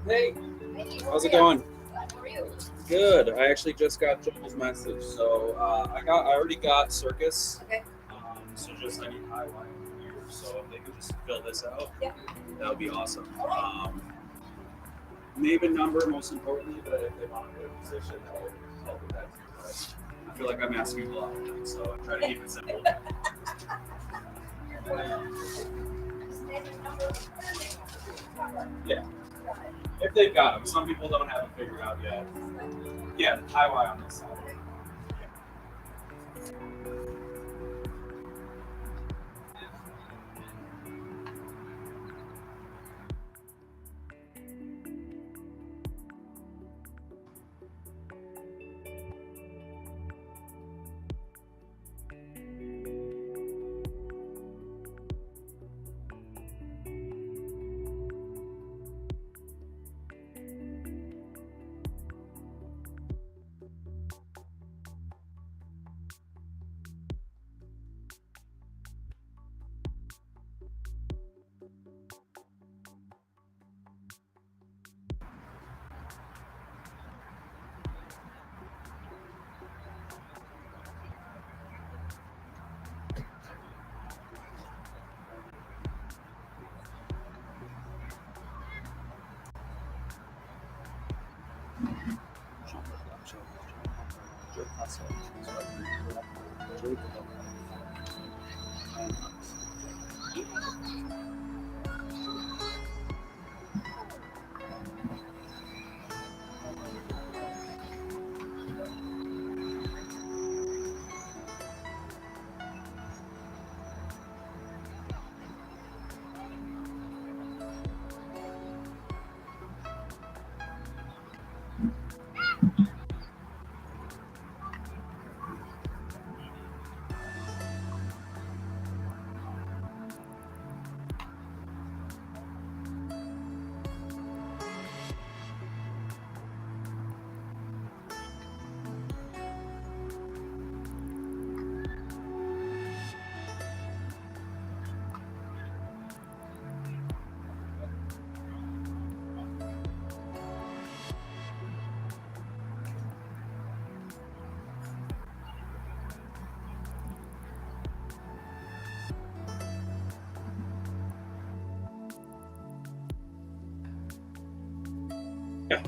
Hey, Hey, how how's are it you? going? How are you? Good. I actually just got Joel's message, so I already got Circus. Okay. So I need high wire here. So if they could just fill this out, Yep. that would be awesome. All right. Name and number most importantly, but if they want to put a position, that would help with that too. But I feel like I'm asking a lot of things, so I try to keep it simple. Just name and number. Yeah, Got it. if they've got them. Some people don't have it figured out yet. Yeah, high wire on this side. Yeah,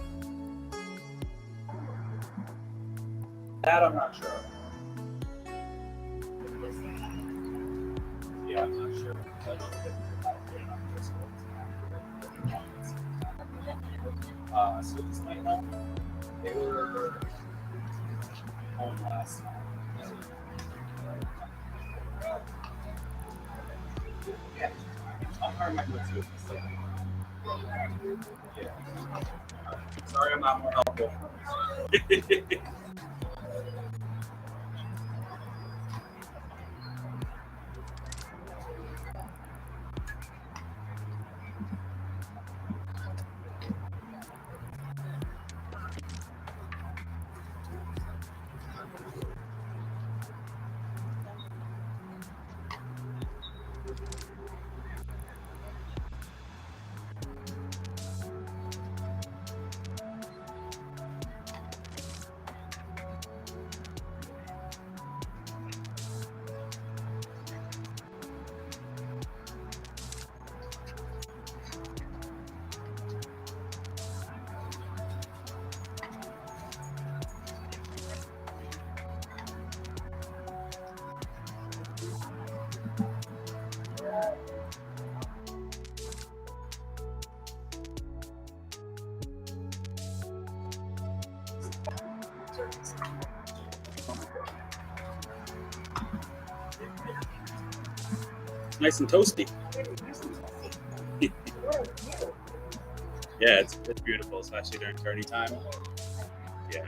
that I'm not sure. Yeah, I'm not sure. I don't think they're not this one. So this might help. They were home last time. Yeah, I'll hire my good too. Yeah. Sorry, I'm not more helpful. Nice and toasty. Yeah, it's beautiful, especially during turning time. Yeah.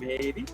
Maybe.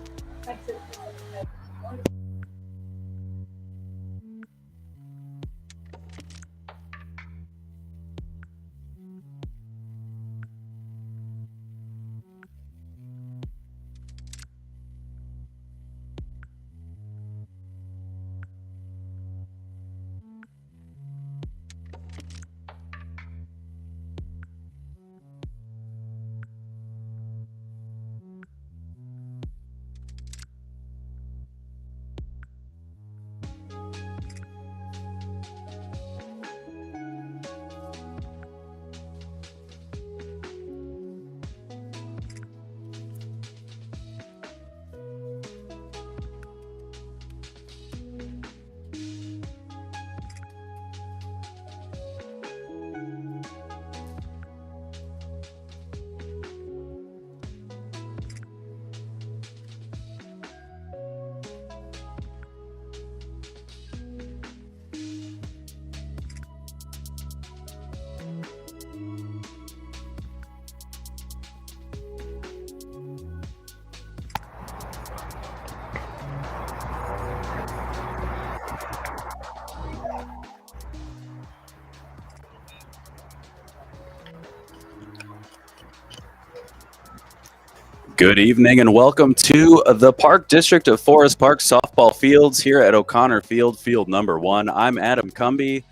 Good evening and welcome to the Park District of Forest Park softball fields here at O'Connor Field, field number 1. I'm Adam Cumby.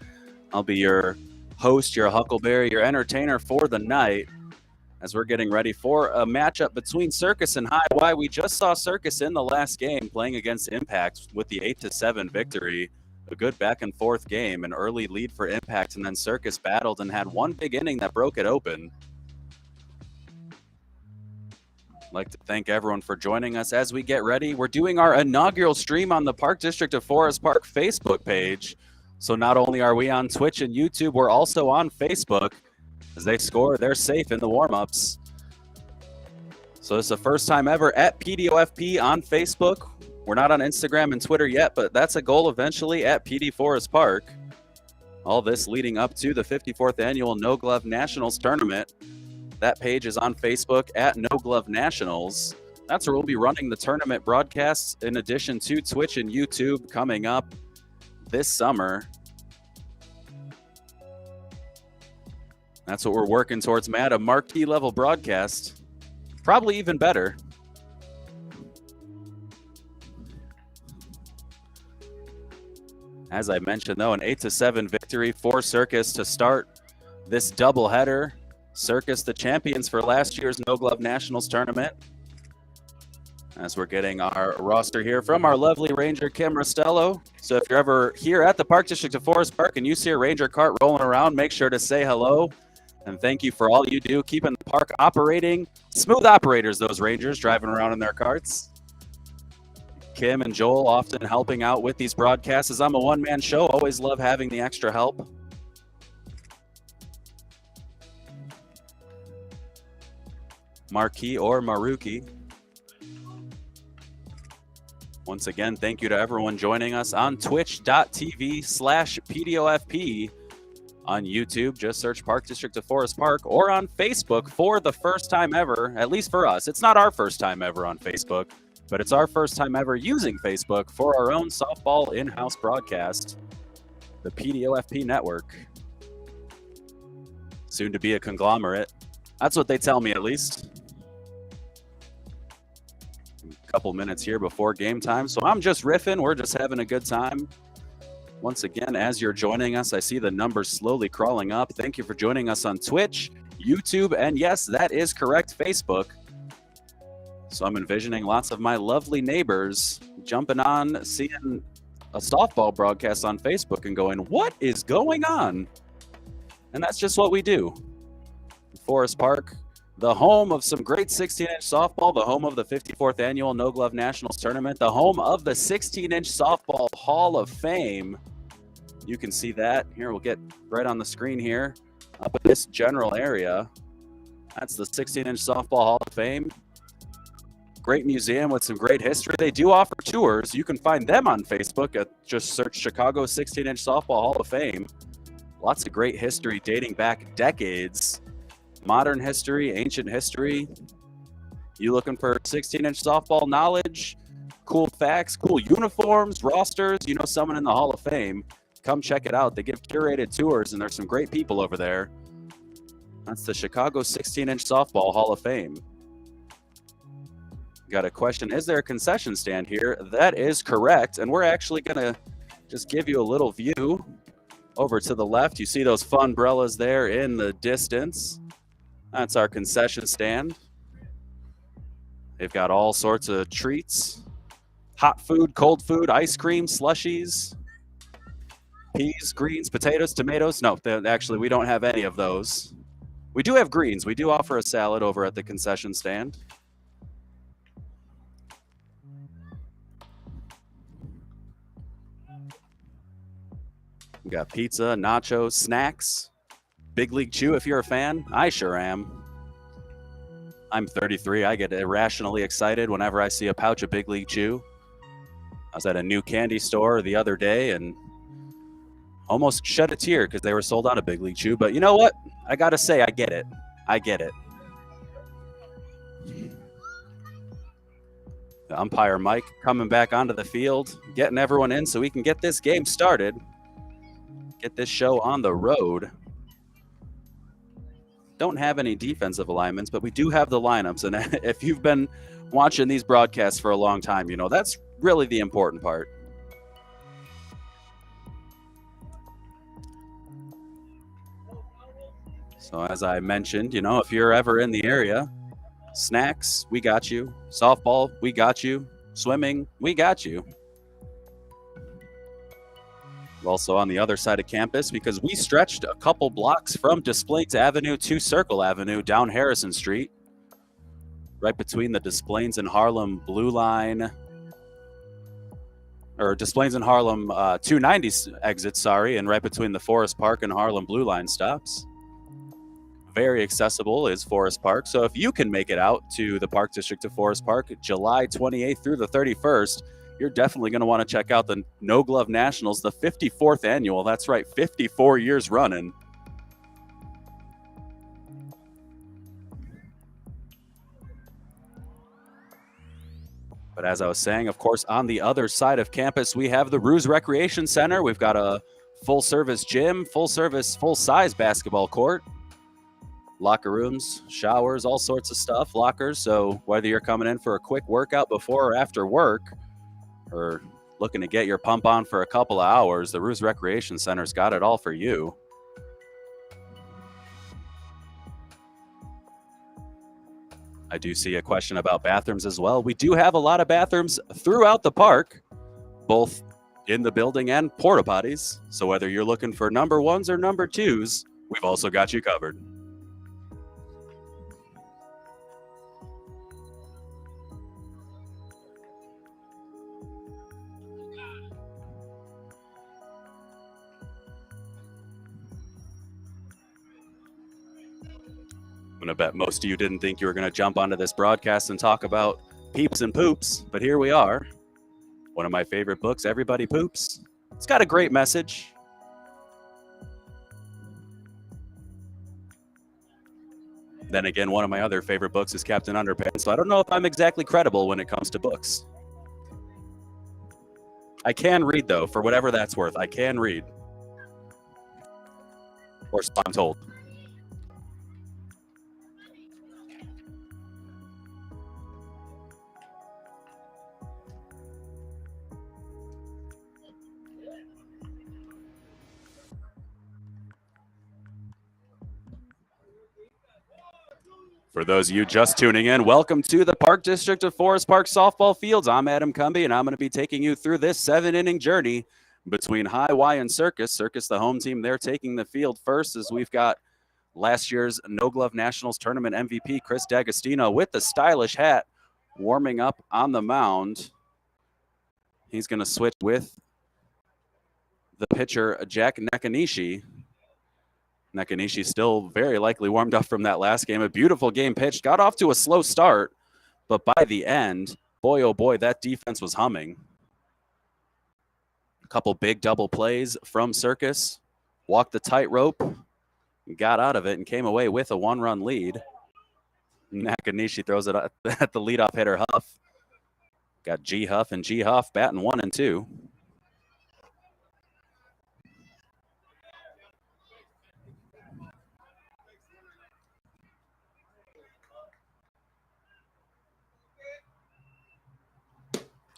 I'll be your host, your huckleberry, your entertainer for the night as we're getting ready for a matchup between Circus and High Y. We just saw Circus in the last game playing against Impact with the 8-7 victory. A good back and forth game, an early lead for Impact, and then Circus battled and had one big inning that broke it open. I'd like to thank everyone for joining us as we get ready. We're doing our inaugural stream on the Park District of Forest Park Facebook page. So not only are we on Twitch and YouTube, we're also on Facebook. As they score, they're safe in the warm-ups. So it's the first time ever at PDOFP on Facebook. We're not on Instagram and Twitter yet, but that's a goal eventually at PD Forest Park. All this leading up to the 54th annual No Glove Nationals tournament. That page is on Facebook at No Glove Nationals. That's where we'll be running the tournament broadcasts in addition to Twitch and YouTube coming up this summer. That's what we're working towards, Matt, a marquee level broadcast. Probably even better. As I mentioned, though, an 8-7 victory for Circus to start this doubleheader. Circus, the champions for last year's No Glove Nationals tournament. As we're getting our roster here from our lovely Ranger, Kim Rostello. So if you're ever here at the Park District of Forest Park and you see a Ranger cart rolling around, make sure to say hello. And thank you for all you do, keeping the park operating. Smooth operators, those Rangers, driving around in their carts. Kim and Joel often helping out with these broadcasts. As I'm a one-man show, always love having the extra help. Marquis or Maruki. Once again, thank you to everyone joining us on twitch.tv/PDOFP. On YouTube, just search Park District of Forest Park, or on Facebook for the first time ever, at least for us. It's not our first time ever on Facebook, but it's our first time ever using Facebook for our own softball in-house broadcast, the PDOFP network. Soon to be a conglomerate. That's what they tell me, at least. A couple minutes here before game time, so I'm just riffing. We're just having a good time. Once again, as you're joining us, I see the numbers slowly crawling up. Thank you for joining us on Twitch, YouTube, and yes, that is correct, Facebook. So I'm envisioning lots of my lovely neighbors jumping on, seeing a softball broadcast on Facebook and going, what is going on? And that's just what we do. Forest Park, the home of some great 16-inch softball, the home of the 54th annual No Glove Nationals tournament, the home of the 16-inch softball Hall of Fame. You can see that. Here, we'll get right on the screen here. Up in this general area, that's the 16-inch softball Hall of Fame. Great museum with some great history. They do offer tours. You can find them on Facebook. Just search Chicago 16-inch softball Hall of Fame. Lots of great history dating back decades. Modern history, ancient history. You looking for 16-inch softball knowledge, cool facts, cool uniforms, rosters, you know someone in the Hall of Fame, come check it out. They give curated tours, and there's some great people over there. That's the Chicago 16-inch softball Hall of Fame. Got a question, is there a concession stand here? That is correct, and we're actually going to just give you a little view. Over to the left, you see those funbrellas there in the distance. That's our concession stand. They've got all sorts of treats. Hot food, cold food, ice cream, slushies, peas, greens, potatoes, tomatoes. No, actually, we don't have any of those. We do have greens. We do offer a salad over at the concession stand. We got pizza, nachos, snacks. Big League Chew if you're a fan. I sure am. I'm 33. I get irrationally excited whenever I see a pouch of Big League Chew. I was at a new candy store the other day and almost shed a tear because they were sold out of Big League Chew. But you know what? I got to say, I get it. I get it. The umpire, Mike, coming back onto the field, getting everyone in so we can get this game started. Get this show on the road. don't have any defensive alignments, but we do have the lineups. And if you've been watching these broadcasts for a long time, you know that's really the important part. So as I mentioned, you know, if you're ever in the area, snacks, we got you. Softball, we got you. Swimming, we got you. Also on the other side of campus, because we stretched a couple blocks from Desplaines Avenue to Circle Avenue down Harrison Street, right between the Desplaines and Harlem Blue Line, or Desplaines and Harlem 290 exits, sorry, and right between the Forest Park and Harlem Blue Line stops. Very accessible is Forest Park. So if you can make it out to the Park District of Forest Park, July 28th through the 31st, you're definitely going to want to check out the No Glove Nationals, the 54th annual. That's right, 54 years running. But as I was saying, of course, on the other side of campus, we have the Ruse Recreation Center. We've got a full-service gym, full-service, full-size basketball court, locker rooms, showers, all sorts of stuff, lockers. So whether you're coming in for a quick workout before or after work, or looking to get your pump on for a couple of hours, the Ruse Recreation Center's got it all for you. I do see a question about bathrooms as well. We do have a lot of bathrooms throughout the park, both in the building and porta potties. So whether you're looking for number ones or number twos, we've also got you covered. I'm going to bet most of you didn't think you were going to jump onto this broadcast and talk about peeps and poops, but here we are. One of my favorite books, Everybody Poops. It's got a great message. Then again, one of my other favorite books is Captain Underpants, so I don't know if I'm exactly credible when it comes to books. I can read, though, for whatever that's worth. I can read. Or so I'm told. For those of you just tuning in, welcome to the Park District of Forest Park softball fields. I'm Adam Cumby, and I'm going to be taking you through this 7-inning journey between High Y and Circus. Circus, the home team, they're taking the field first as we've got last year's No Glove Nationals Tournament MVP, Chris D'Agostino, with the stylish hat, warming up on the mound. He's going to switch with the pitcher, Jack Nakanishi. Nakanishi still very likely warmed up from that last game. A beautiful game pitched. Got off to a slow start, but by the end, boy, oh boy, that defense was humming. A couple big double plays from Circus. Walked the tightrope, got out of it, and came away with a 1-run lead. Nakanishi throws it at the leadoff hitter, Huff. Got G. Huff and G. Huff batting 1 and 2.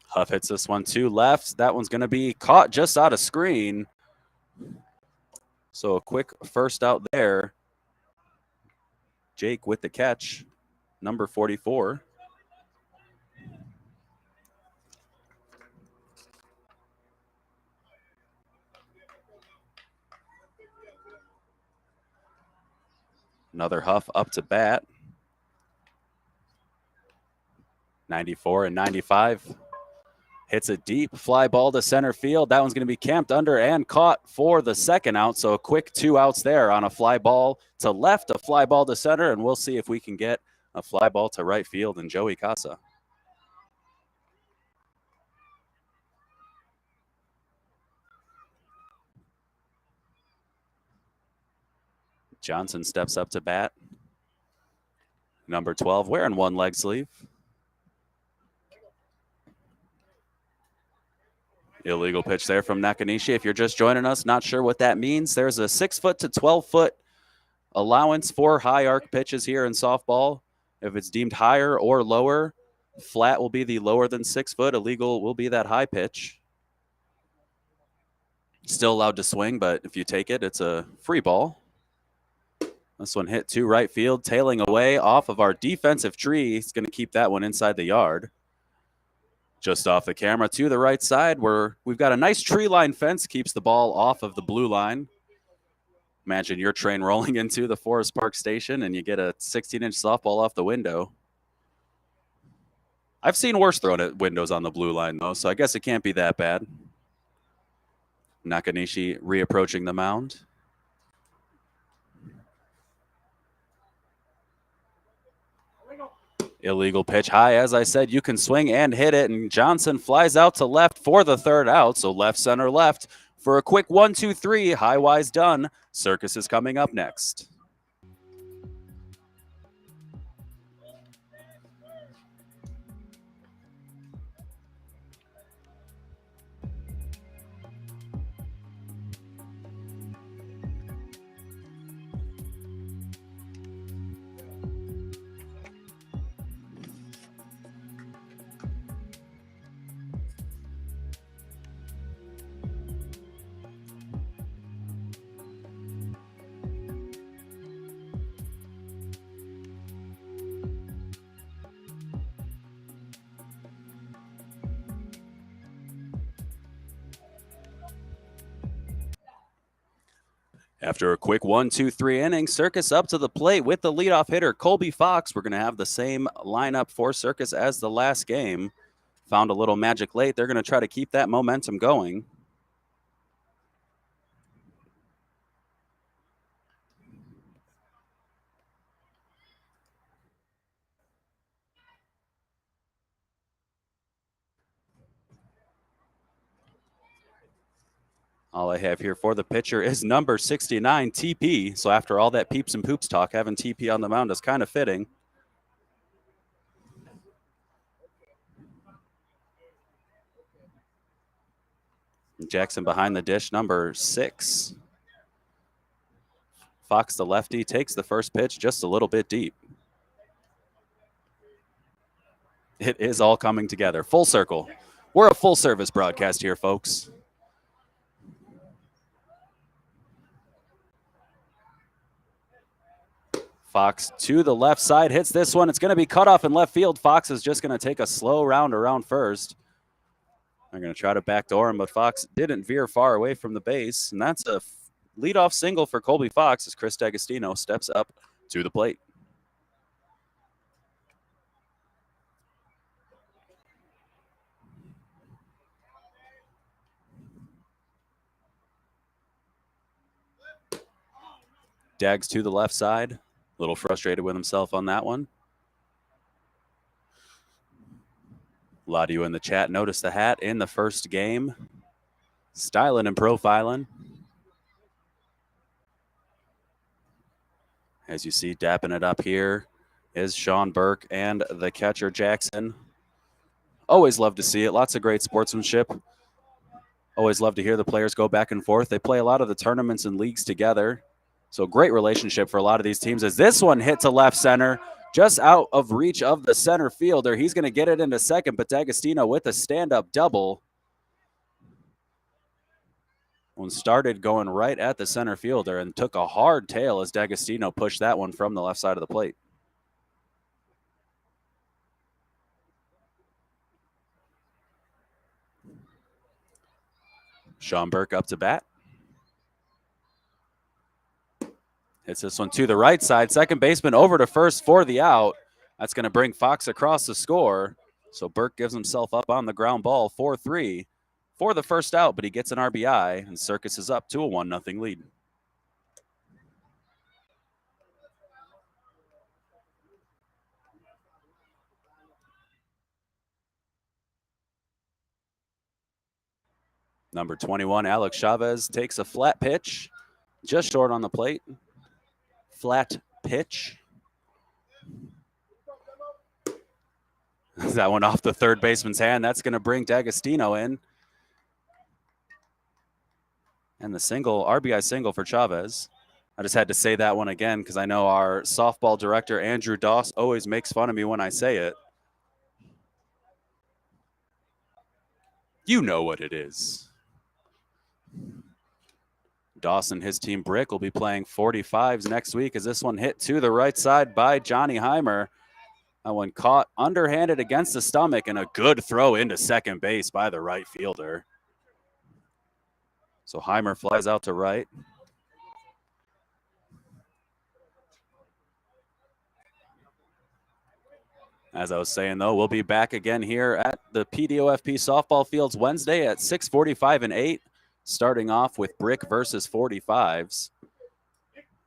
Huff hits this one to left. That one's going to be caught just out of screen. So a quick first out there. Jake with the catch, number 44. Another Huff up to bat. 94 and 95. Hits a deep fly ball to center field. That one's going to be camped under and caught for the second out. So a quick 2 outs there on a fly ball to left, a fly ball to center, and we'll see if we can get a fly ball to right field and Joey Casa. Johnson steps up to bat. Number 12 wearing one leg sleeve. Illegal pitch there from Nakanishi. If you're just joining us, not sure what that means, there's a 6-foot to 12-foot allowance for high arc pitches here in softball. If it's deemed higher or lower, flat will be the lower than 6 foot. Illegal will be that high pitch. Still allowed to swing, but if you take it, it's a free ball. This one hit to right field, tailing away off of our defensive tree. He's going to keep that one inside the yard. Just off the camera to the right side, where we've got a nice tree line fence, keeps the ball off of the blue line. Imagine your train rolling into the Forest Park station and you get a 16-inch softball off the window. I've seen worse thrown at windows on the blue line, though, so I guess it can't be that bad. Nakanishi reapproaching the mound. Illegal pitch high. As I said, you can swing and hit it, and Johnson flies out to left for the third out. So left, center, left for a quick 1-2-3. High wise done. Circus is coming up next. After a quick 1-2-3 inning, Circus up to the plate with the leadoff hitter, Colby Fox. We're going to have the same lineup for Circus as the last game. Found a little magic late. They're going to try to keep that momentum going. All I have here for the pitcher is number 69, TP. So after all that peeps and poops talk, having TP on the mound is kind of fitting. Jackson behind the dish, number 6. Fox, the lefty, takes the first pitch just a little bit deep. It is all coming together. Full circle. We're a full service broadcast here, folks. Fox to the left side, hits this one. It's going to be cut off in left field. Fox is just going to take a slow round around first. They're going to try to backdoor him, but Fox didn't veer far away from the base. And that's a leadoff single for Colby Fox as Chris D'Agostino steps up to the plate. Dags to the left side. A little frustrated with himself on that one. A lot of you in the chat noticed the hat in the first game. Styling and profiling. As you see, dapping it up here is Sean Burke and the catcher Jackson. Always love to see it. Lots of great sportsmanship. Always love to hear the players go back and forth. They play a lot of the tournaments and leagues together. So great relationship for a lot of these teams. As this one hit to left center, just out of reach of the center fielder. He's going to get it into second, but D'Agostino with a stand-up double. One started going right at the center fielder and took a hard tail as D'Agostino pushed that one from the left side of the plate. Sean Burke up to bat. Hits this one to the right side. Second baseman over to first for the out. That's going to bring Fox across the score. So Burke gives himself up on the ground ball, 4-3 for the first out, but he gets an RBI, and Circus is up to a 1-0 lead. Number 21, Alex Chavez, takes a flat pitch, just short on the plate. Flat pitch. That one off the third baseman's hand. That's going to bring D'Agostino in. And the single, RBI single for Chavez. I just had to say that one again because I know our softball director, Andrew Doss, always makes fun of me when I say it. You know what it is. Dawson, his team Brick, will be playing 45s next week as this one hit to the right side by Johnny Heimer. That one caught underhanded against the stomach and a good throw into second base by the right fielder. So Heimer flies out to right. As I was saying, though, we'll be back again here at the PDOFP softball fields Wednesday at 6:45 and 8, starting off with Brick versus 45s.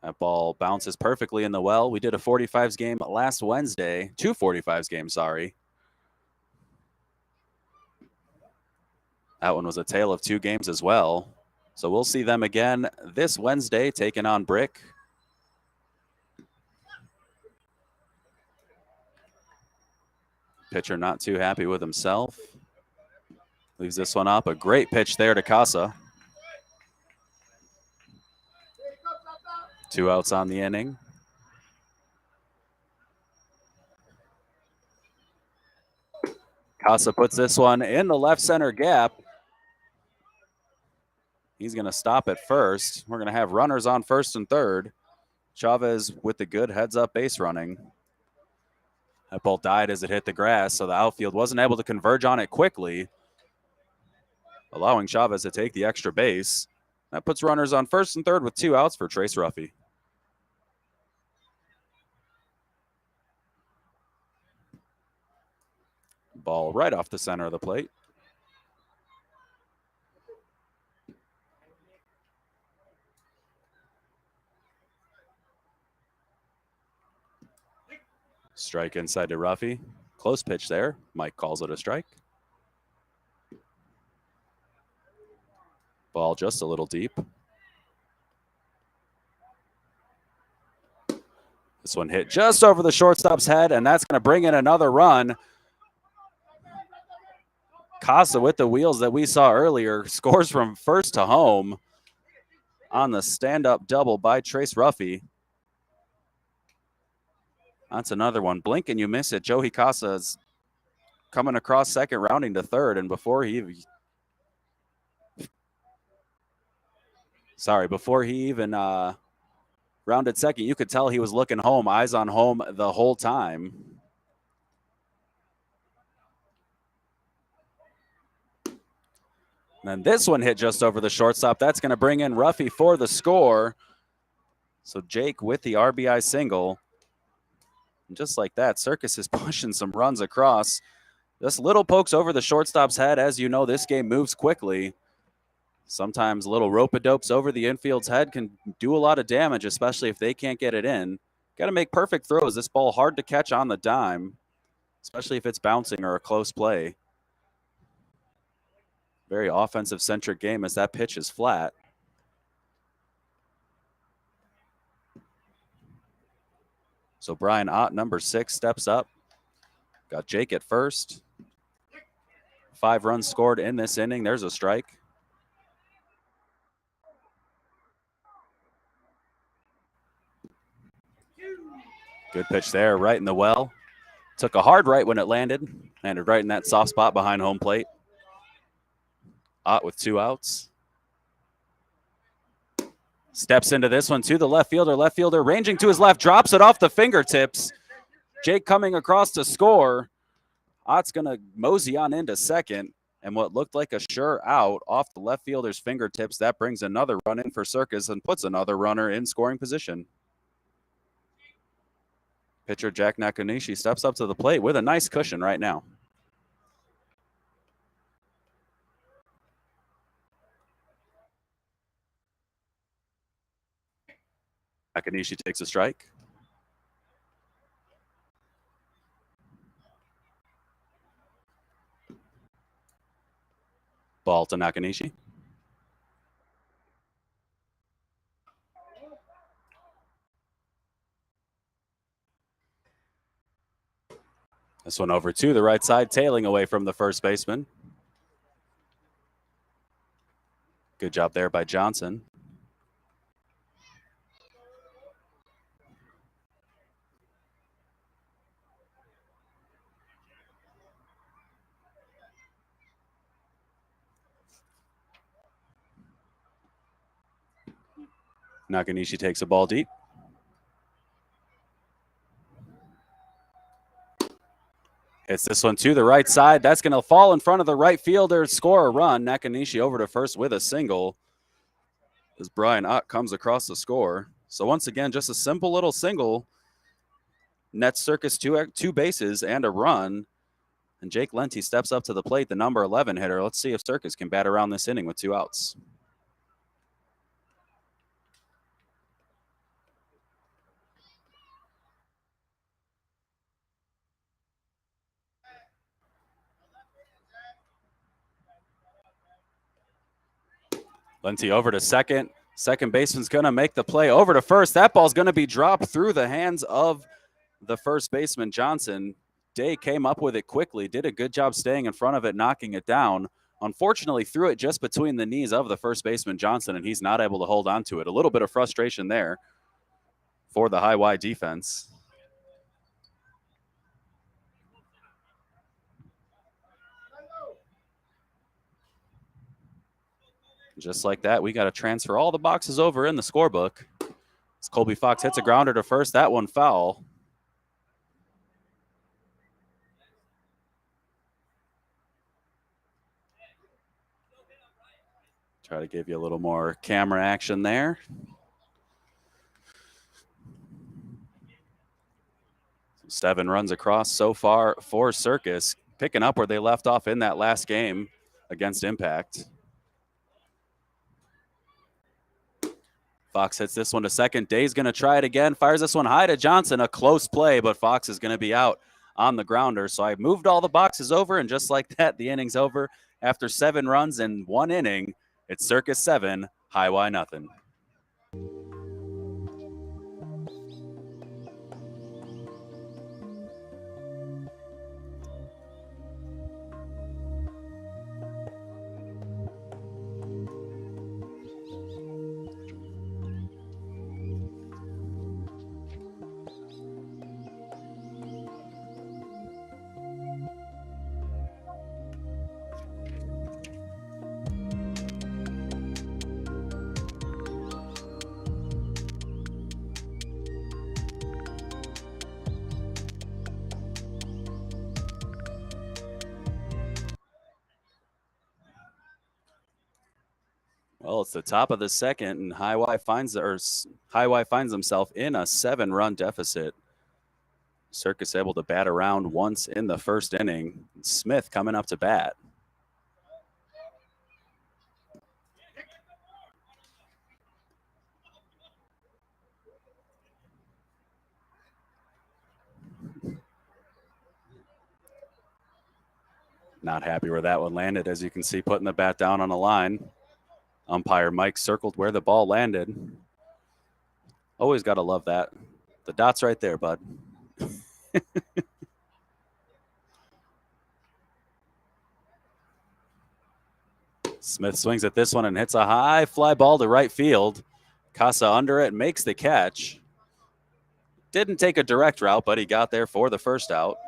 That ball bounces perfectly in the well. We did a 45s game last Wednesday, 2 45s games, sorry. That one was a tale of 2 games as well. So we'll see them again this Wednesday taking on Brick. Pitcher not too happy with himself. Leaves this one up. A great pitch there to Casa. 2 outs on the inning. Casa puts this one in the left center gap. He's going to stop at first. We're going to have runners on first and third. Chavez with the good heads-up base running. That ball died as it hit the grass, so the outfield wasn't able to converge on it quickly, allowing Chavez to take the extra base. That puts runners on first and third with 2 outs for Trace Ruffy. Ball right off the center of the plate. Strike inside to Ruffy. Close pitch there. Mike calls it a strike. Ball just a little deep. This one hit just over the shortstop's head, and that's going to bring in another run. Casa with the wheels that we saw earlier scores from first to home on the stand-up double by Trace Ruffy. That's another one. Blink and you miss it. Joey Casa is coming across second, rounding to third, and before he even rounded second, you could tell he was looking home, eyes on home the whole time. And then this one hit just over the shortstop. That's going to bring in Ruffy for the score. So Jake with the RBI single. And just like that, Circus is pushing some runs across. Just little pokes over the shortstop's head. As you know, this game moves quickly. Sometimes little rope-a-dopes over the infield's head can do a lot of damage, especially if they can't get it in. Got to make perfect throws. This ball hard to catch on the dime, especially if it's bouncing or a close play. Very offensive-centric game as that pitch is flat. So Brian Ott, number 6, steps up. Got Jake at first. 5 runs scored in this inning. There's a strike. Good pitch there, right in the well. Took a hard right when it landed. Landed right in that soft spot behind home plate. Ott with 2 outs. Steps into this one to the left fielder. Left fielder ranging to his left, drops it off the fingertips. Jake coming across to score. Ott's going to mosey on into second. And what looked like a sure out off the left fielder's fingertips, that brings another run in for Circus and puts another runner in scoring position. Pitcher Jack Nakanishi steps up to the plate with a nice cushion right now. Nakanishi takes a strike. Ball to Nakanishi. This one over to the right side, tailing away from the first baseman. Good job there by Johnson. Nakanishi takes a ball deep. Hits this one to the right side. That's going to fall in front of the right fielder, score a run. Nakanishi over to first with a single as Brian Ott comes across the score. So once again, just a simple little single. Nets Circus two bases and a run. And Jake Lenti steps up to the plate, the number 11 hitter. Let's see if Circus can bat around this inning with 2 outs. Lenti over to second. Second baseman's going to make the play over to first. That ball's going to be dropped through the hands of the first baseman, Johnson. Day came up with it quickly, did a good job staying in front of it, knocking it down. Unfortunately, threw it just between the knees of the first baseman, Johnson, and he's not able to hold on to it. A little bit of frustration there for the high-Y defense. Just like that, we got to transfer all the boxes over in the scorebook. As Colby Fox hits a grounder to first, that one foul. Try to give you a little more camera action there. Seven runs across so far for Circus, picking up where they left off in that last game against Impact. Fox hits this one to second. Day's going to try it again. Fires this one high to Johnson. A close play, but Fox is going to be out on the grounder. So I moved all the boxes over, and just like that, the inning's over. After 7 runs in 1 inning, it's Circus 7, high-Y nothing. Well, it's the top of the second, and High-Y finds himself in a 7-run deficit. Circus able to bat around once in the first inning. Smith coming up to bat. Not happy where that one landed, as you can see, putting the bat down on a line. Umpire Mike circled where the ball landed. Always got to love that. The dot's right there, bud. Smith swings at this one and hits a high fly ball to right field. Casa under it, makes the catch. Didn't take a direct route, but he got there for the first out.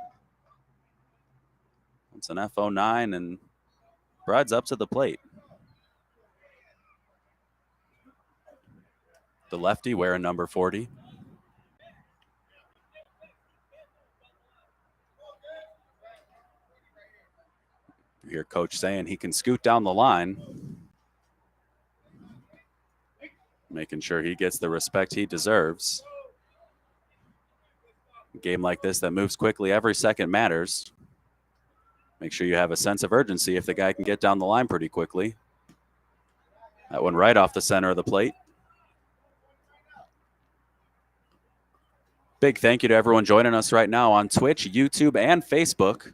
It's an F09, and Bride's up to the plate. The lefty wearing number 40. You hear Coach saying he can scoot down the line, making sure he gets the respect he deserves. A game like this that moves quickly, every second matters. Make sure you have a sense of urgency if the guy can get down the line pretty quickly. That one right off the center of the plate. Big thank you to everyone joining us right now on Twitch, YouTube, and Facebook.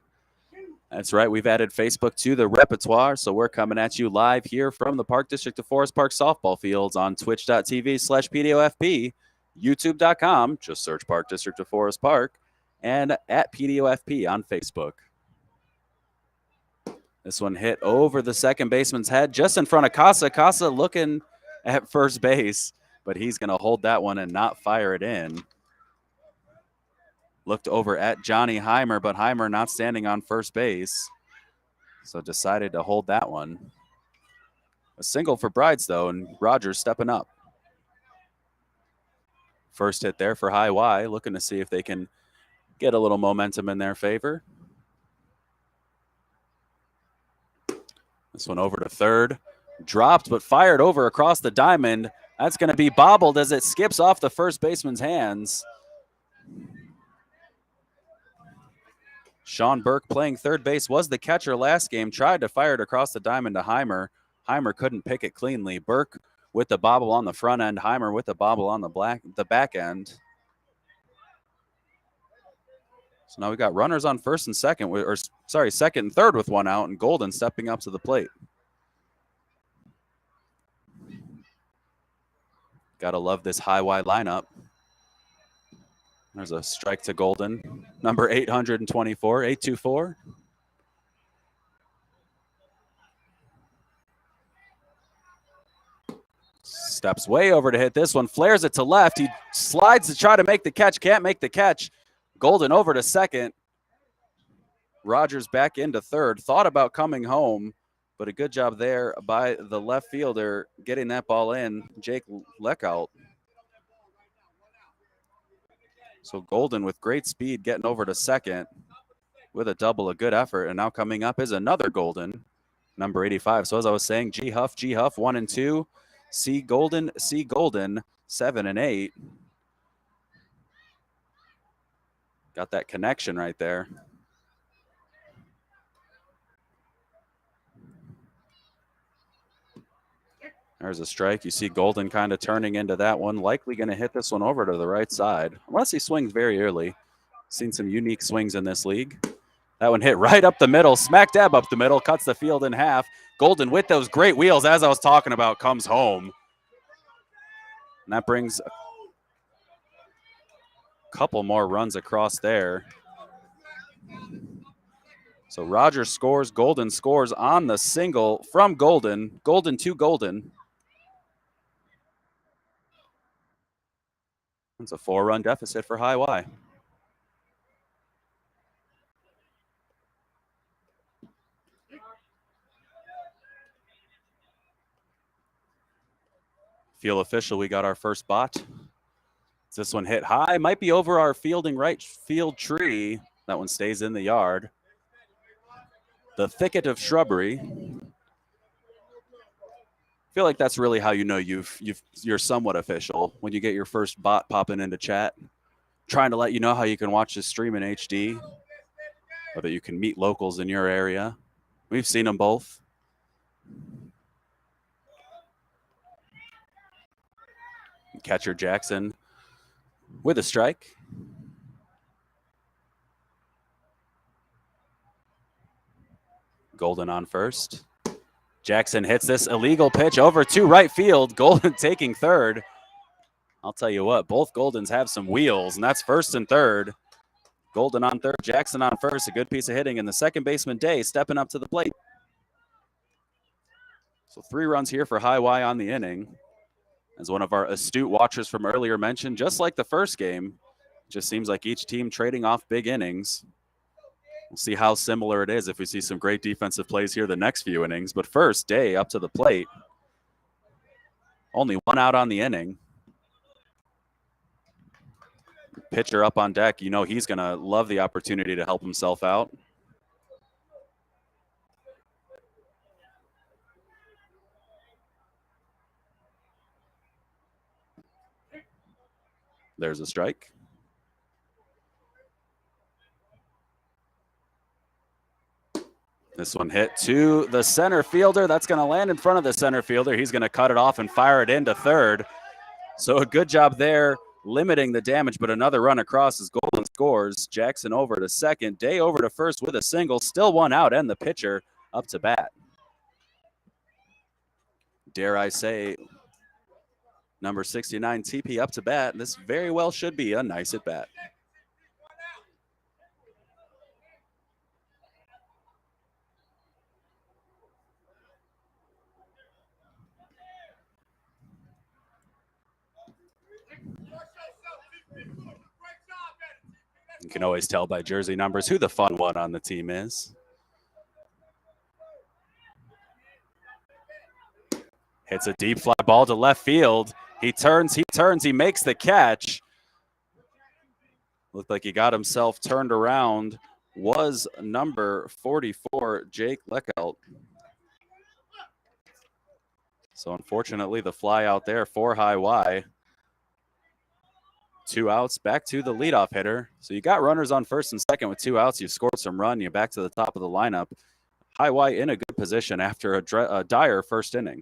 That's right, we've added Facebook to the repertoire, so we're coming at you live here from the Park District of Forest Park softball fields on twitch.tv/PDOFP, youtube.com, just search Park District of Forest Park, and at PDOFP on Facebook. This one hit over the second baseman's head, just in front of Casa. Casa looking at first base, but he's going to hold that one and not fire it in. Looked over at Johnny Heimer, but Heimer not standing on first base, so decided to hold that one. A single for Brides, though, and Rogers stepping up. First hit there for High Y, looking to see if they can get a little momentum in their favor. This one over to third. Dropped, but fired over across the diamond. That's going to be bobbled as it skips off the first baseman's hands. Sean Burke, playing third base, was the catcher last game. Tried to fire it across the diamond to Heimer. Heimer couldn't pick it cleanly. Burke with the bobble on the front end. Heimer with the bobble on the back end. So now we got runners on first and second, second and third with one out, and Golden stepping up to the plate. Gotta love this High Y lineup. There's a strike to Golden, number 824, 824. Steps way over to hit this one, flares it to left. He slides to try to make the catch, can't make the catch. Golden over to second. Rogers back into third. Thought about coming home, but a good job there by the left fielder getting that ball in, Jake Leckout. So Golden with great speed getting over to second with a double, a good effort. And now coming up is another Golden, number 85. So as I was saying, G Huff, 1 and 2. C Golden, 7 and 8. Got that connection right there. There's a strike. You see Golden kind of turning into that one. Likely going to hit this one over to the right side, unless he swings very early. Seen some unique swings in this league. That one hit right up the middle, smack dab up the middle, cuts the field in half. Golden with those great wheels, as I was talking about, comes home. And that brings a couple more runs across there. So Rogers scores, Golden scores on the single from Golden. Golden to Golden. It's a 4-run deficit for High Y. Feel official, we got our first bot. This one hit high, might be over our fielding right field tree. That one stays in the yard. The thicket of shrubbery. I feel like that's really how you know you're somewhat official, when you get your first bot popping into chat, trying to let you know how you can watch this stream in HD, or that you can meet locals in your area. We've seen them both. Catcher Jackson with a strike. Golden on first. Jackson hits this illegal pitch over to right field. Golden taking third. I'll tell you what, both Goldens have some wheels, and that's first and third. Golden on third, Jackson on first. A good piece of hitting, and the second baseman, Day, stepping up to the plate. So 3 runs here for High Y on the inning. As one of our astute watchers from earlier mentioned, just like the first game, it just seems like each team trading off big innings. We'll see how similar it is if we see some great defensive plays here the next few innings. But first, Day up to the plate. Only 1 out on the inning. Pitcher up on deck. You know he's going to love the opportunity to help himself out. There's a strike. This one hit to the center fielder. That's going to land in front of the center fielder. He's going to cut it off and fire it into third. So a good job there, limiting the damage, but another run across as Golden scores. Jackson over to second. Day over to first with a single. Still 1 out, and the pitcher up to bat. Dare I say, number 69, TP up to bat. This very well should be a nice at bat. You can always tell by jersey numbers who the fun one on the team is. Hits a deep fly ball to left field. He turns, he makes the catch. Looked like he got himself turned around. Was number 44, Jake Leckelt. So unfortunately, the fly out there for High Y. 2 outs, back to the leadoff hitter. So you got runners on first and second with 2 outs. You scored some run. You're back to the top of the lineup. High Y in a good position after a dire first inning.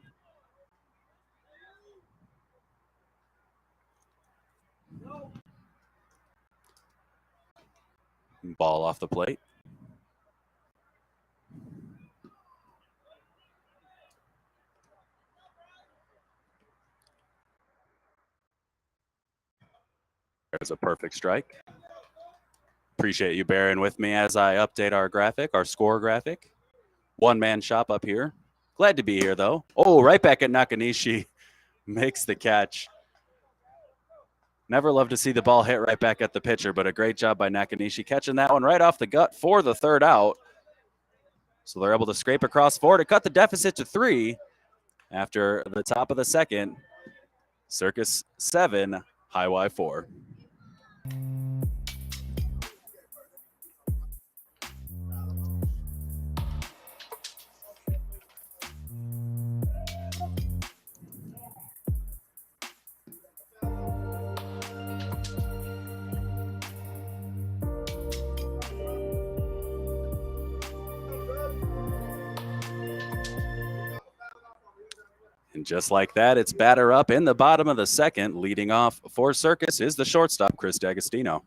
Ball off the plate. There's a perfect strike. Appreciate you bearing with me as I update our graphic, our score graphic. One-man shop up here. Glad to be here, though. Oh, right back at Nakanishi. Makes the catch. Never love to see the ball hit right back at the pitcher, but a great job by Nakanishi catching that one right off the gut for the third out. So they're able to scrape across 4 to cut the deficit to 3 after the top of the second. Circus 7, High Y 4. And just like that, it's batter up in the bottom of the second. Leading off for Circus is the shortstop, Chris D'Agostino.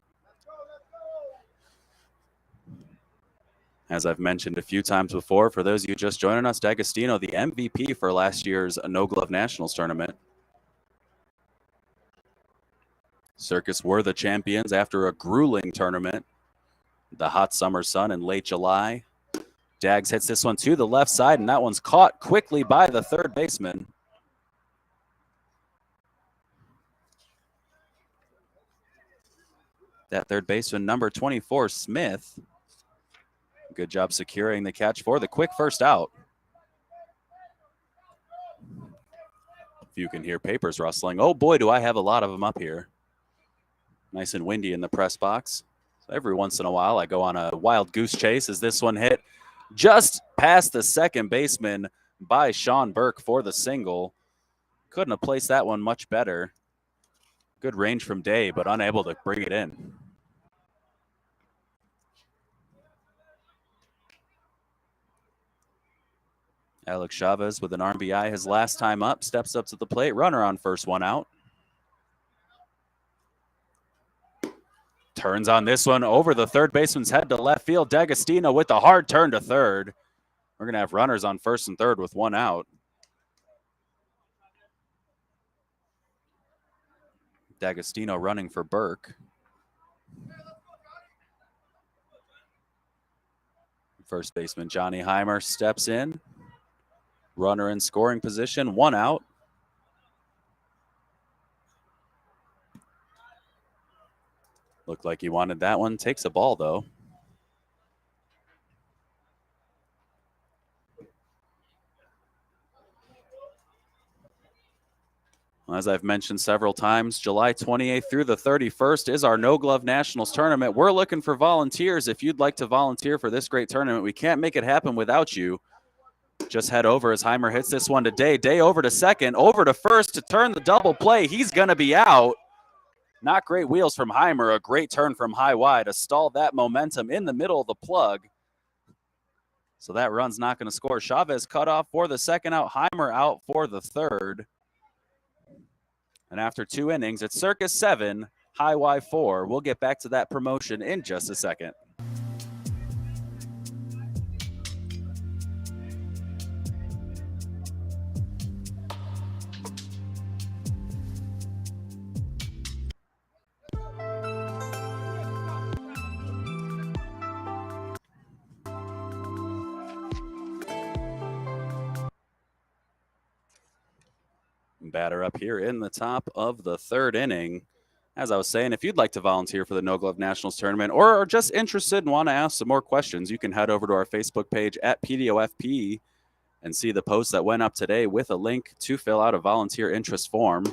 As I've mentioned a few times before, for those of you just joining us, D'Agostino, the MVP for last year's No Glove Nationals tournament. Circus were the champions after a grueling tournament. The hot summer sun in late July. Dags hits this one to the left side, and that one's caught quickly by the third baseman. That third baseman, number 24, Smith. Good job securing the catch for the quick first out. If you can hear papers rustling. Oh boy, do I have a lot of them up here. Nice and windy in the press box. So every once in a while, I go on a wild goose chase as this one hit just past the second baseman by Sean Burke for the single. Couldn't have placed that one much better. Good range from Day, but unable to bring it in. Alex Chavez with an RBI his last time up, steps up to the plate. Runner on first, 1 out. Turns on this one over the third baseman's head to left field. D'Agostino with a hard turn to third. We're going to have runners on first and third with 1 out. D'Agostino running for Burke. First baseman Johnny Heimer steps in. Runner in scoring position, 1 out. Looked like he wanted that one. Takes a ball, though. As I've mentioned several times, July 28th through the 31st is our No Glove Nationals tournament. We're looking for volunteers. If you'd like to volunteer for this great tournament, we can't make it happen without you. Just head over as Heimer hits this one to Day. Day over to second, over to first to turn the double play. He's going to be out. Not great wheels from Heimer. A great turn from High Y to stall that momentum in the middle of the plug. So that run's not going to score. Chavez cut off for the second out. Heimer out for the third. And after 2 innings, it's Circus 7, High Y 4. We'll get back to that promotion in just a second. Batter up here in the top of the third inning. As I was saying, if you'd like to volunteer for the No Glove Nationals tournament or are just interested and want to ask some more questions, you can head over to our Facebook page at PDOFP and see the post that went up today with a link to fill out a volunteer interest form.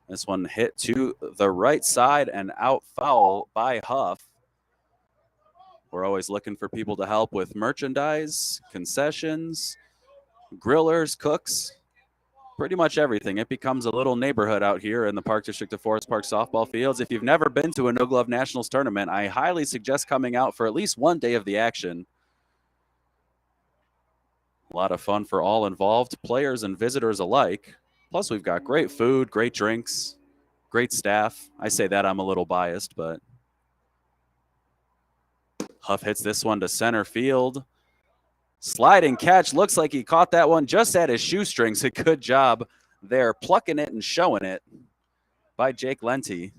This one hit to the right side and out foul by Huff. We're always looking for people to help with merchandise, concessions, grillers, cooks, pretty much everything. It becomes a little neighborhood out here in the Park District of Forest Park softball fields. If you've never been to a No Glove Nationals tournament, I highly suggest coming out for at least one day of the action. A lot of fun for all involved, players and visitors alike. Plus, we've got great food, great drinks, great staff. I say that I'm a little biased, but Huff hits this one to center field. Sliding catch. Looks like he caught that one just at his shoestrings. A good job there, plucking it and showing it by Jake Lenti.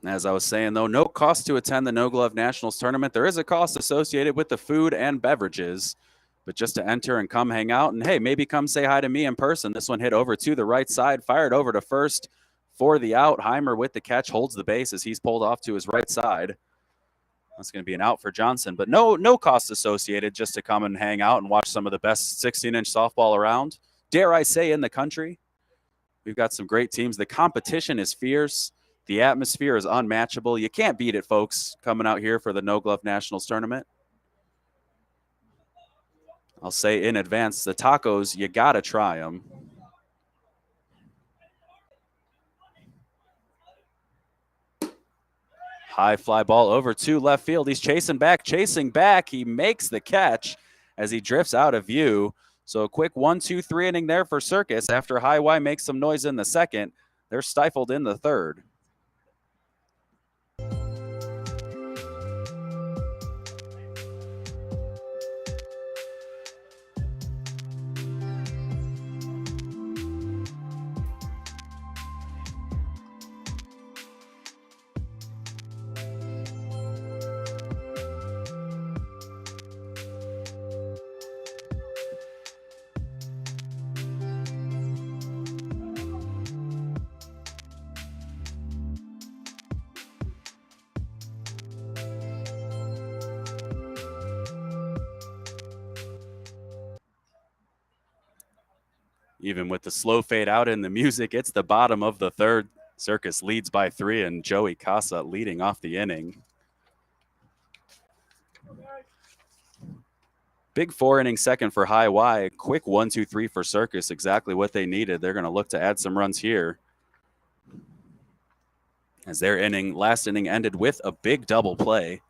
As I was saying, though, no cost to attend the No Glove Nationals tournament. There is a cost associated with the food and beverages, but just to enter and come hang out and, hey, maybe come say hi to me in person. This one hit over to the right side, fired over to first for the out. Heimer with the catch holds the base as he's pulled off to his right side. That's going to be an out for Johnson, but no cost associated, just to come and hang out and watch some of the best 16-inch softball around. Dare I say in the country. We've got some great teams. The competition is fierce. The atmosphere is unmatchable. You can't beat it, folks, coming out here for the No Glove Nationals tournament. I'll say in advance, the tacos, you got to try them. High fly ball over to left field. He's chasing back. He makes the catch as he drifts out of view. So a quick 1-2-3 inning there for Circus. After High Y makes some noise in the second, they're stifled in the third. Even with the slow fade out in the music, it's the bottom of the third. Circus leads by 3, and Joey Casa leading off the inning. Big 4-inning second for High Y. Quick 1-2-3 for Circus, exactly what they needed. They're going to look to add some runs here, as their last inning ended with a big double play.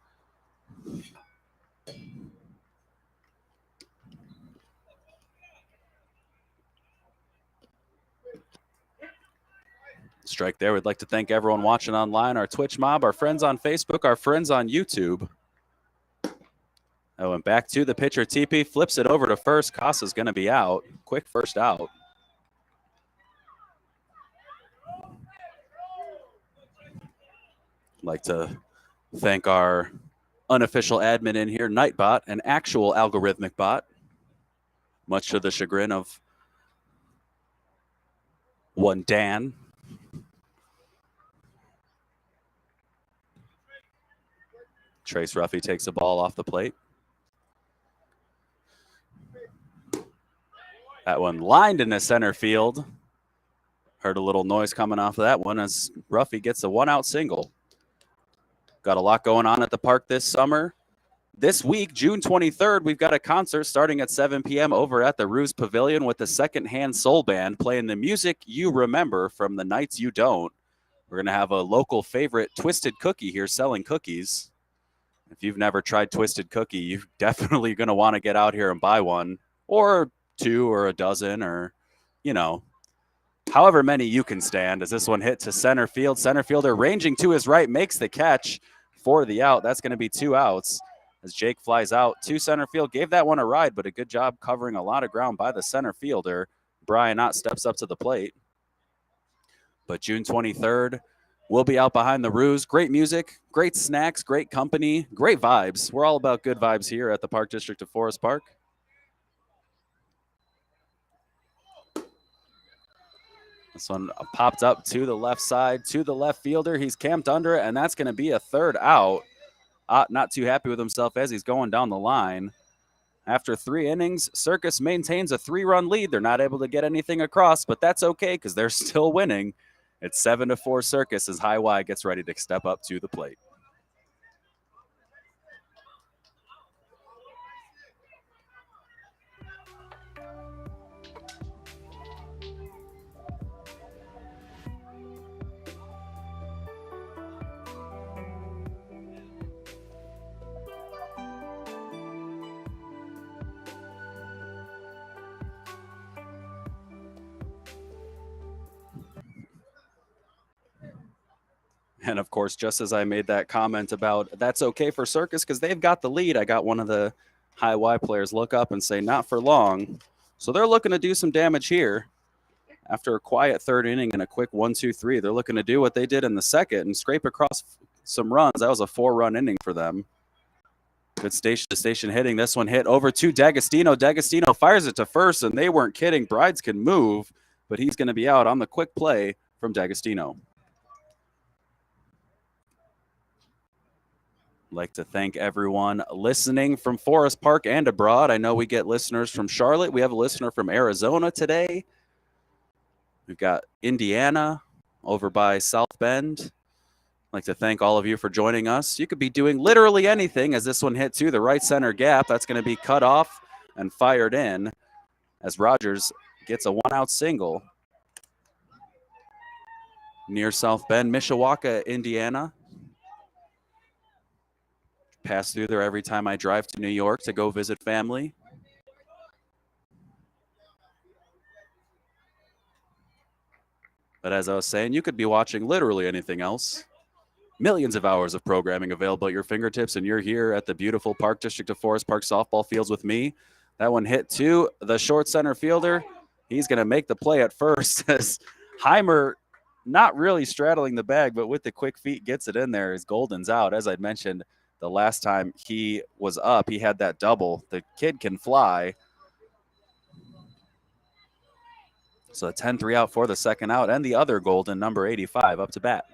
Strike there. We'd like to thank everyone watching online, our Twitch mob, our friends on Facebook, our friends on YouTube. Oh, and back to the pitcher. TP flips it over to first. Casa's going to be out. Quick first out. I'd like to thank our unofficial admin in here, Nightbot, an actual algorithmic bot, much to the chagrin of one Dan. Trace Ruffy takes the ball off the plate. That one lined into center field. Heard a little noise coming off of that one as Ruffy gets a 1-out single. Got a lot going on at the park this summer. This week, June 23rd, we've got a concert starting at 7 p.m. over at the Ruse Pavilion with the Secondhand Soul Band playing the music you remember from the nights you don't. We're going to have a local favorite, Twisted Cookie, here selling cookies. If you've never tried Twisted Cookie, you're definitely going to want to get out here and buy one, or 2 or a dozen, or, you know, however many you can stand. As this one hit to center field. Center fielder ranging to his right makes the catch for the out. That's going to be 2 outs as Jake flies out to center field. Gave that one a ride, but a good job covering a lot of ground by the center fielder. Brian Ott steps up to the plate. But June 23rd, we'll be out behind the Ruse. Great music, great snacks, great company, great vibes. We're all about good vibes here at the Park District of Forest Park. This one popped up to the left side, to the left fielder. He's camped under it, and that's going to be a 3rd out. not too happy with himself as he's going down the line. After 3 innings, Circus maintains a 3-run lead. They're not able to get anything across, but that's okay because they're still winning. It's 7-4 Circus as High Y gets ready to step up to the plate. And of course, just as I made that comment about that's okay for Circus because they've got the lead, I got one of the High Y players look up and say, not for long. So they're looking to do some damage here. After a quiet 3rd inning and a quick 1-2-3, they're looking to do what they did in the 2nd and scrape across some runs. That was a 4-run inning for them. Good station-to-station hitting. This one hit over to D'Agostino. D'Agostino fires it to first, and they weren't kidding. Brides can move, but he's going to be out on the quick play from D'Agostino. Like to thank everyone listening from Forest Park and abroad. I know we get listeners from Charlotte. We have a listener from Arizona today. We've got Indiana over by South Bend. I'd like to thank all of you for joining us. You could be doing literally anything as this one hit to the right center gap. That's going to be cut off and fired in as Rogers gets a 1-out single near South Bend, Mishawaka, Indiana. Pass through there every time I drive to New York to go visit family. But as I was saying, you could be watching literally anything else. Millions of hours of programming available at your fingertips, and you're here at the beautiful Park District of Forest Park softball fields with me. That one hit to the short center fielder. He's going to make the play at first as Heimer, not really straddling the bag, but with the quick feet gets it in there as Golden's out. As I mentioned, the last time he was up, he had that double. The kid can fly. So a 10-3 out for the 2nd out, and the other Golden, number 85, up to bat.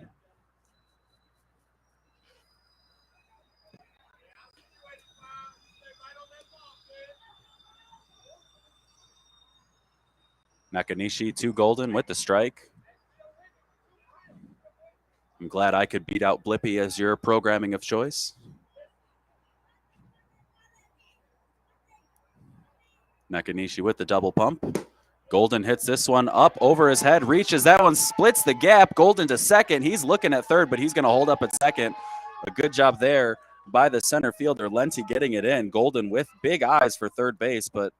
Nakanishi to Golden with the strike. I'm glad I could beat out Blippy as your programming of choice. Nakanishi with the double pump. Golden hits this one up over his head, reaches that one, splits the gap. Golden to second. He's looking at third, but he's going to hold up at second. A good job there by the center fielder, Lenti, getting it in. Golden with big eyes for third base, but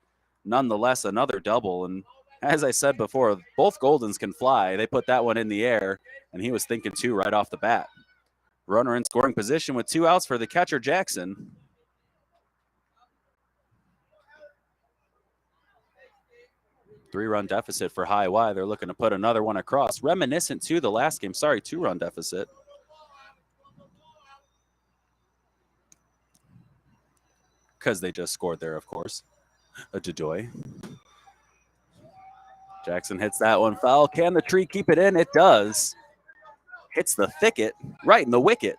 nonetheless another double. And as I said before, both Goldens can fly. They put that one in the air, and he was thinking 2 right off the bat. Runner in scoring position with 2 outs for the catcher, Jackson. Three-run deficit for High Y. They're looking to put another one across. Reminiscent to the last game. Sorry, 2-run deficit. Because they just scored there, of course. A Dedoy. Jackson hits that one foul. Can the tree keep it in? It does. Hits the thicket right in the wicket.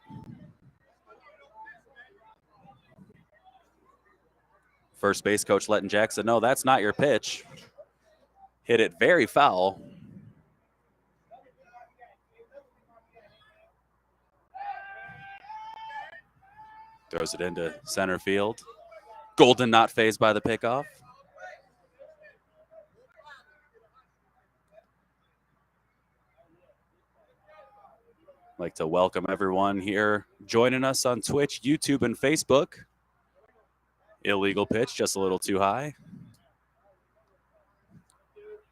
First base coach letting Jackson know that's not your pitch. Hit it very foul. Throws it into center field. Golden not fazed by the pickoff. Like to welcome everyone here joining us on Twitch, YouTube, and Facebook. Illegal pitch, just a little too high.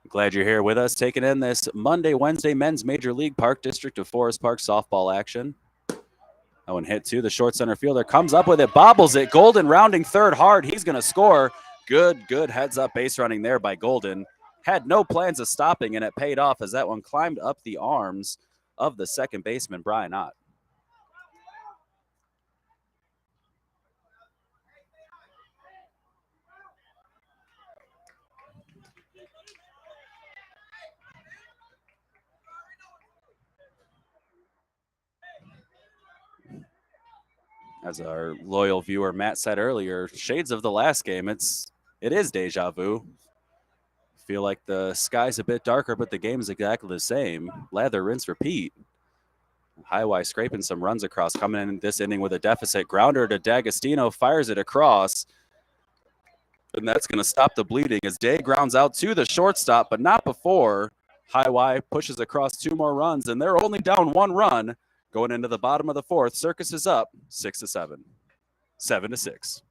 Glad you're here with us, taking in this Monday, Wednesday Men's Major League Park District of Forest Park softball action. That one hit to the short center fielder, comes up with it, bobbles it. Golden rounding third hard. He's going to score. Good heads up base running there by Golden. Had no plans of stopping, and it paid off as that one climbed up the arms of the second baseman, Brian Ott. As our loyal viewer Matt said earlier, shades of the last game. It is deja vu. Feel like the sky's a bit darker, but the game's exactly the same. Lather, rinse, repeat. Highway scraping some runs across, coming in this inning with a deficit. Grounder to D'Agostino, fires it across. And that's going to stop the bleeding as Day grounds out to the shortstop, but not before. Highway pushes across 2 more runs, and they're only down 1 run going into the bottom of the 4th. Circus is up 6-7, 7-6.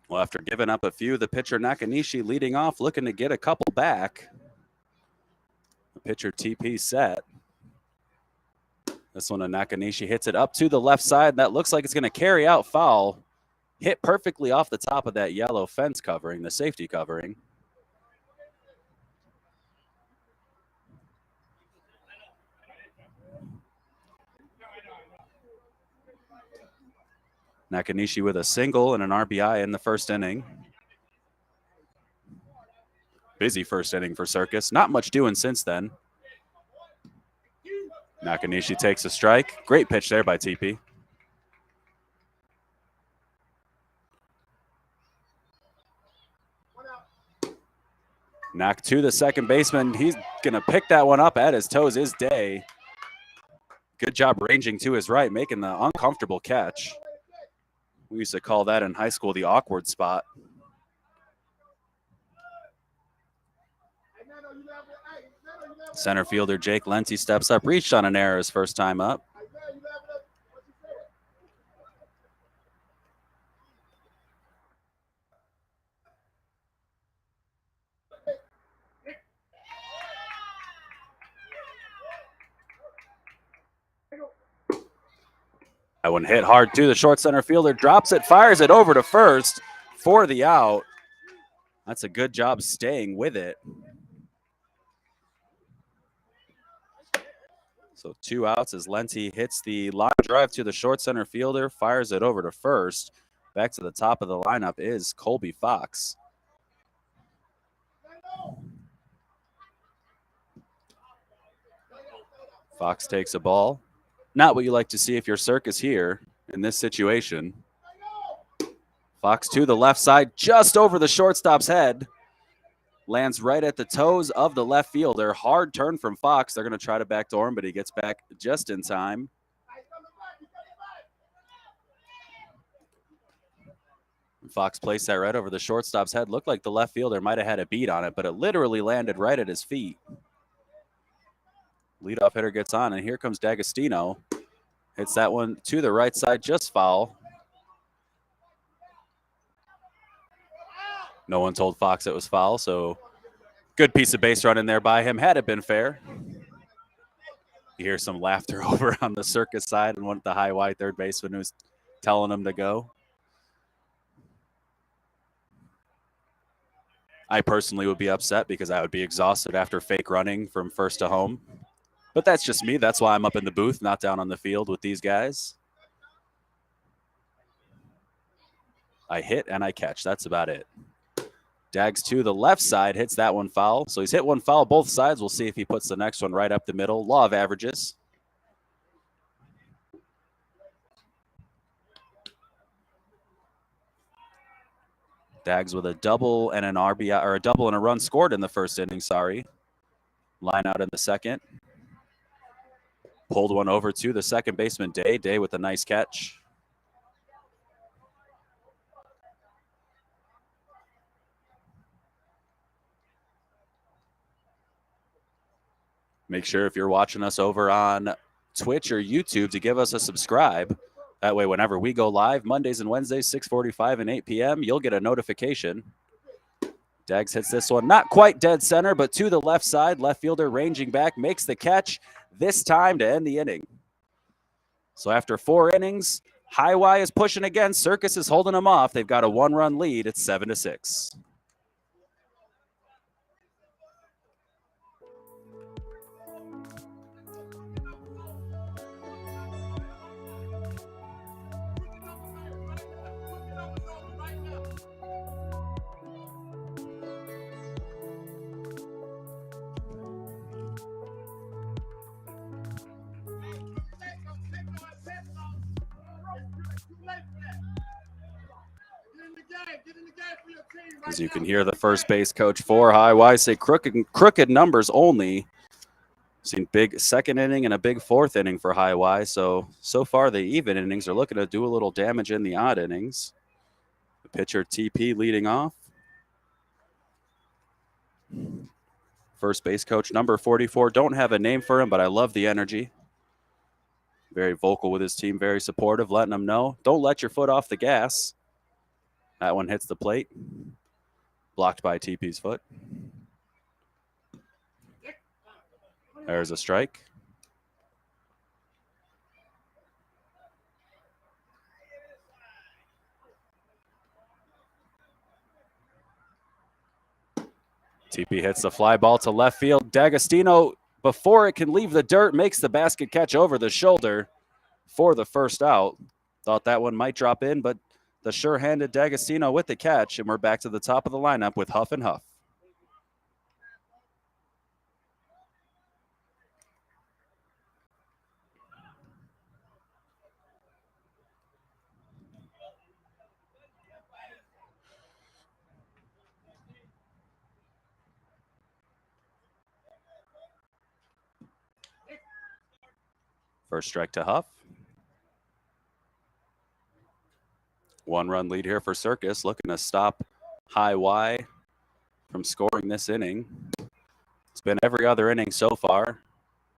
Well, after giving up a few, the pitcher Nakanishi leading off, looking to get a couple back. The pitcher TP set. This one, Nakanishi hits it up to the left side. That looks like it's going to carry out foul. Hit perfectly off the top of that yellow fence covering, the safety covering. Nakanishi with a single and an RBI in the first inning. Busy first inning for Circus. Not much doing since then. Nakanishi takes a strike. Great pitch there by TP. Knock to the second baseman. He's going to pick that one up at his toes. Is Day. Good job ranging to his right, making the uncomfortable catch. We used to call that in high school the awkward spot. Center fielder Jake Lenty steps up, reached on an error his first time up. That one hit hard to the short center fielder, drops it, fires it over to first for the out. That's a good job staying with it. So 2 outs as Lenty hits the line drive to the short center fielder, fires it over to first. Back to the top of the lineup is Colby Fox. Fox takes a ball. Not what you like to see if you're Circus here in this situation. Fox to the left side, just over the shortstop's head. Lands right at the toes of the left fielder. Hard turn from Fox. They're going to try to backdoor him, but he gets back just in time. Fox placed that right over the shortstop's head. Looked like the left fielder might have had a beat on it, but it literally landed right at his feet. Leadoff hitter gets on, and here comes D'Agostino. Hits that one to the right side, just foul. No one told Fox it was foul, so good piece of base running there by him. Had it been fair. You hear some laughter over on the Circus side, and one at the high wide third baseman who's telling him to go. I personally would be upset because I would be exhausted after fake running from first to home. But that's just me. That's why I'm up in the booth, not down on the field with these guys. I hit and I catch. That's about it. Dags to the left side, hits that one foul. So he's hit one foul both sides. We'll see if he puts the next one right up the middle. Law of averages. Dags with a double and an RBI, or a double and a run scored in the first inning, sorry. Line out in the second. Pulled one over to the second baseman, Day. Day with a nice catch. Make sure if you're watching us over on Twitch or YouTube to give us a subscribe. That way, whenever we go live, Mondays and Wednesdays, 6:45 and 8 p.m., you'll get a notification. Deggs hits this one not quite dead center, but to the left side. Left fielder ranging back, makes the catch, this time to end the inning. So after 4 innings, High Y is pushing again. Circus is holding them off. They've got a 1-run lead. It's 7-6. As you can hear the first base coach for High Y say crooked numbers only. Seen big second inning and a big 4th inning for High Y. So far the even innings are looking to do a little damage in the odd innings. The pitcher TP leading off. First base coach number 44. Don't have a name for him, but I love the energy. Very vocal with his team, very supportive, letting them know, don't let your foot off the gas. That one hits the plate. Blocked by TP's foot. There's a strike. TP hits the fly ball to left field. D'Agostino, before it can leave the dirt, makes the basket catch over the shoulder for the first out. Thought that one might drop in, but the sure-handed D'Agostino with the catch, and we're back to the top of the lineup with Huff and Huff. First strike to Huff. 1-run lead here for Circus, looking to stop High Y from scoring this inning. It's been every other inning so far.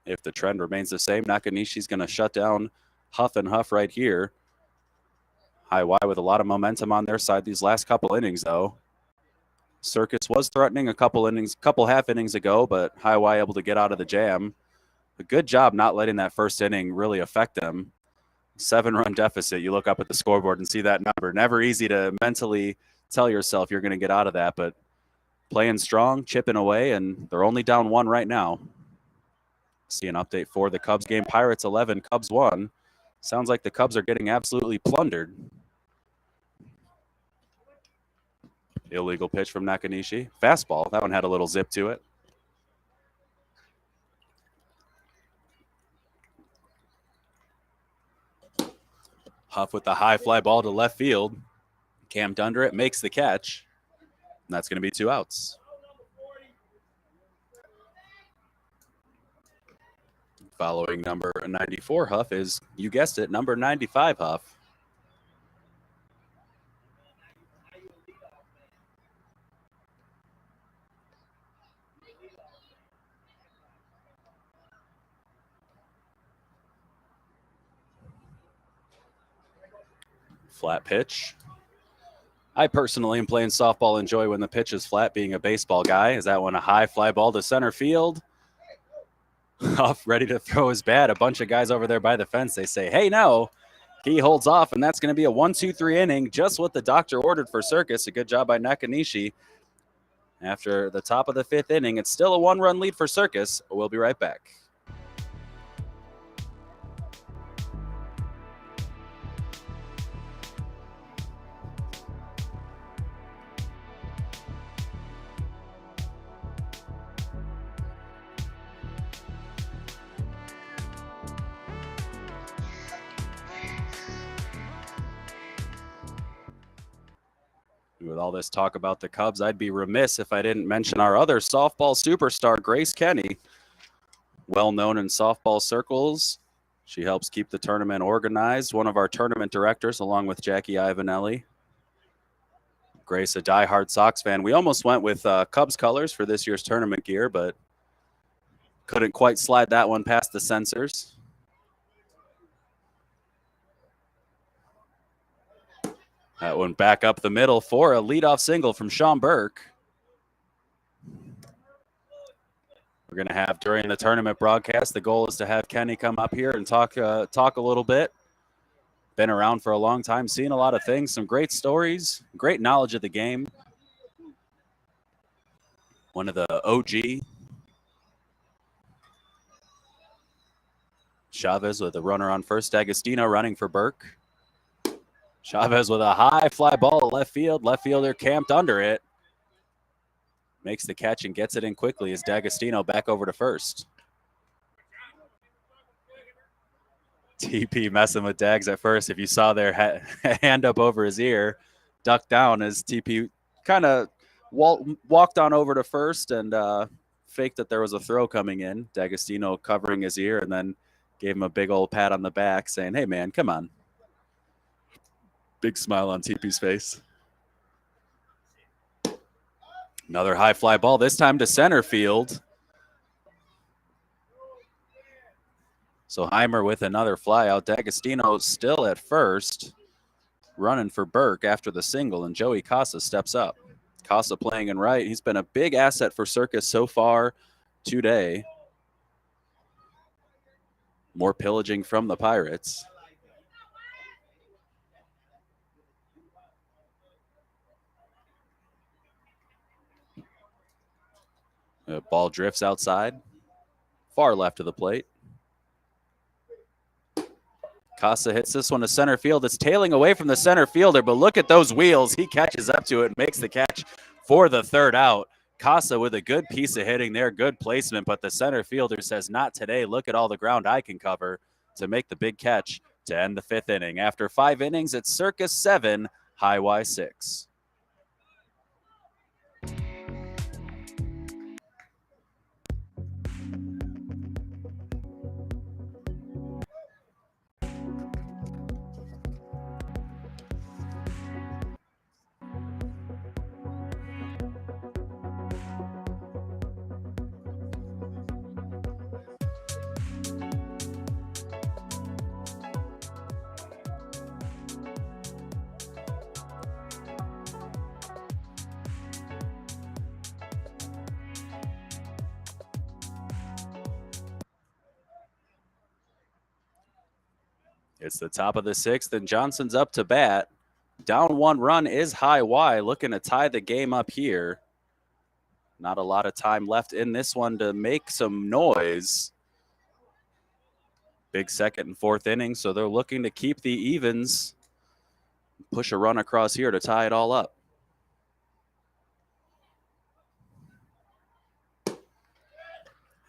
If the trend remains the same, Nakanishi's going to shut down Huff and Huff right here. High Y with a lot of momentum on their side these last couple innings, though. Circus was threatening a couple half innings ago, but High Y able to get out of the jam. A good job not letting that first inning really affect them. 7-run deficit. You look up at the scoreboard and see that number. Never easy to mentally tell yourself you're going to get out of that, but playing strong, chipping away, and they're only down 1 right now. See an update for the Cubs game. Pirates 11, Cubs 1. Sounds like the Cubs are getting absolutely plundered. Illegal pitch from Nakanishi. Fastball. That one had a little zip to it. Huff with the high fly ball to left field. Camped under it, makes the catch. And that's going to be 2 outs. Following number 94 Huff is, you guessed it, number 95 Huff. Flat pitch. I personally am playing softball, enjoy when the pitch is flat, being a baseball guy. Is that one a high fly ball to center field? Huff ready to throw his bat. A bunch of guys over there by the fence. They say, hey, no. He holds off, and that's going to be a 1-2-3 inning, just what the doctor ordered for Circus. A good job by Nakanishi. After the top of the 5th inning, it's still a 1-run lead for Circus. We'll be right back. With all this talk about the Cubs, I'd be remiss if I didn't mention our other softball superstar, Grace Kenny. Well known in softball circles. She helps keep the tournament organized. One of our tournament directors, along with Jackie Ivanelli. Grace, a diehard Sox fan. We almost went with Cubs colors for this year's tournament gear, but couldn't quite slide that one past the censors. That one back up the middle for a leadoff single from Sean Burke. We're going to have during the tournament broadcast, the goal is to have Kenny come up here and talk a little bit. Been around for a long time, seen a lot of things, some great stories, great knowledge of the game. One of the OG. Chavez with a runner on first. D'Agostino running for Burke. Chavez with a high fly ball at left field. Left fielder camped under it. Makes the catch and gets it in quickly as D'Agostino back over to first. TP messing with Dags at first. If you saw their hand up over his ear, ducked down as TP kind of walked on over to first and faked that there was a throw coming in. D'Agostino covering his ear and then gave him a big old pat on the back saying, hey, man, come on. Big smile on TP's face. Another high fly ball, this time to center field. So Heimer with another fly out. D'Agostino still at first, running for Burke after the single, and Joey Casa steps up. Casa playing in right. He's been a big asset for Circus so far today. More pillaging from the Pirates. The ball drifts outside, far left of the plate. Casa hits this one to center field. It's tailing away from the center fielder, but look at those wheels. He catches up to it and makes the catch for the third out. Casa with a good piece of hitting there, good placement, but the center fielder says, not today. Look at all the ground I can cover to make the big catch to end the fifth inning. After 5 innings, it's Circus 7, Highway 6. It's the top of the sixth, and Johnson's up to bat. Down 1 run is High Y, looking to tie the game up here. Not a lot of time left in this one to make some noise. Big second and fourth inning, so they're looking to keep the evens. Push a run across here to tie it all up.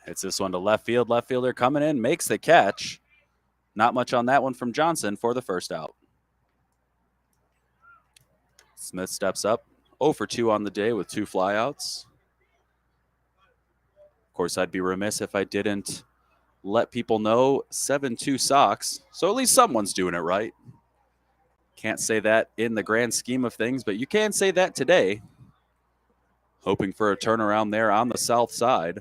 Hits this one to left field. Left fielder coming in, makes the catch. Not much on that one from Johnson for the first out. Smith steps up, 0 for 2 on the day with 2 flyouts. Of course, I'd be remiss if I didn't let people know 7-2 Sox, so at least someone's doing it right. Can't say that in the grand scheme of things, but you can say that today. Hoping for a turnaround there on the south side.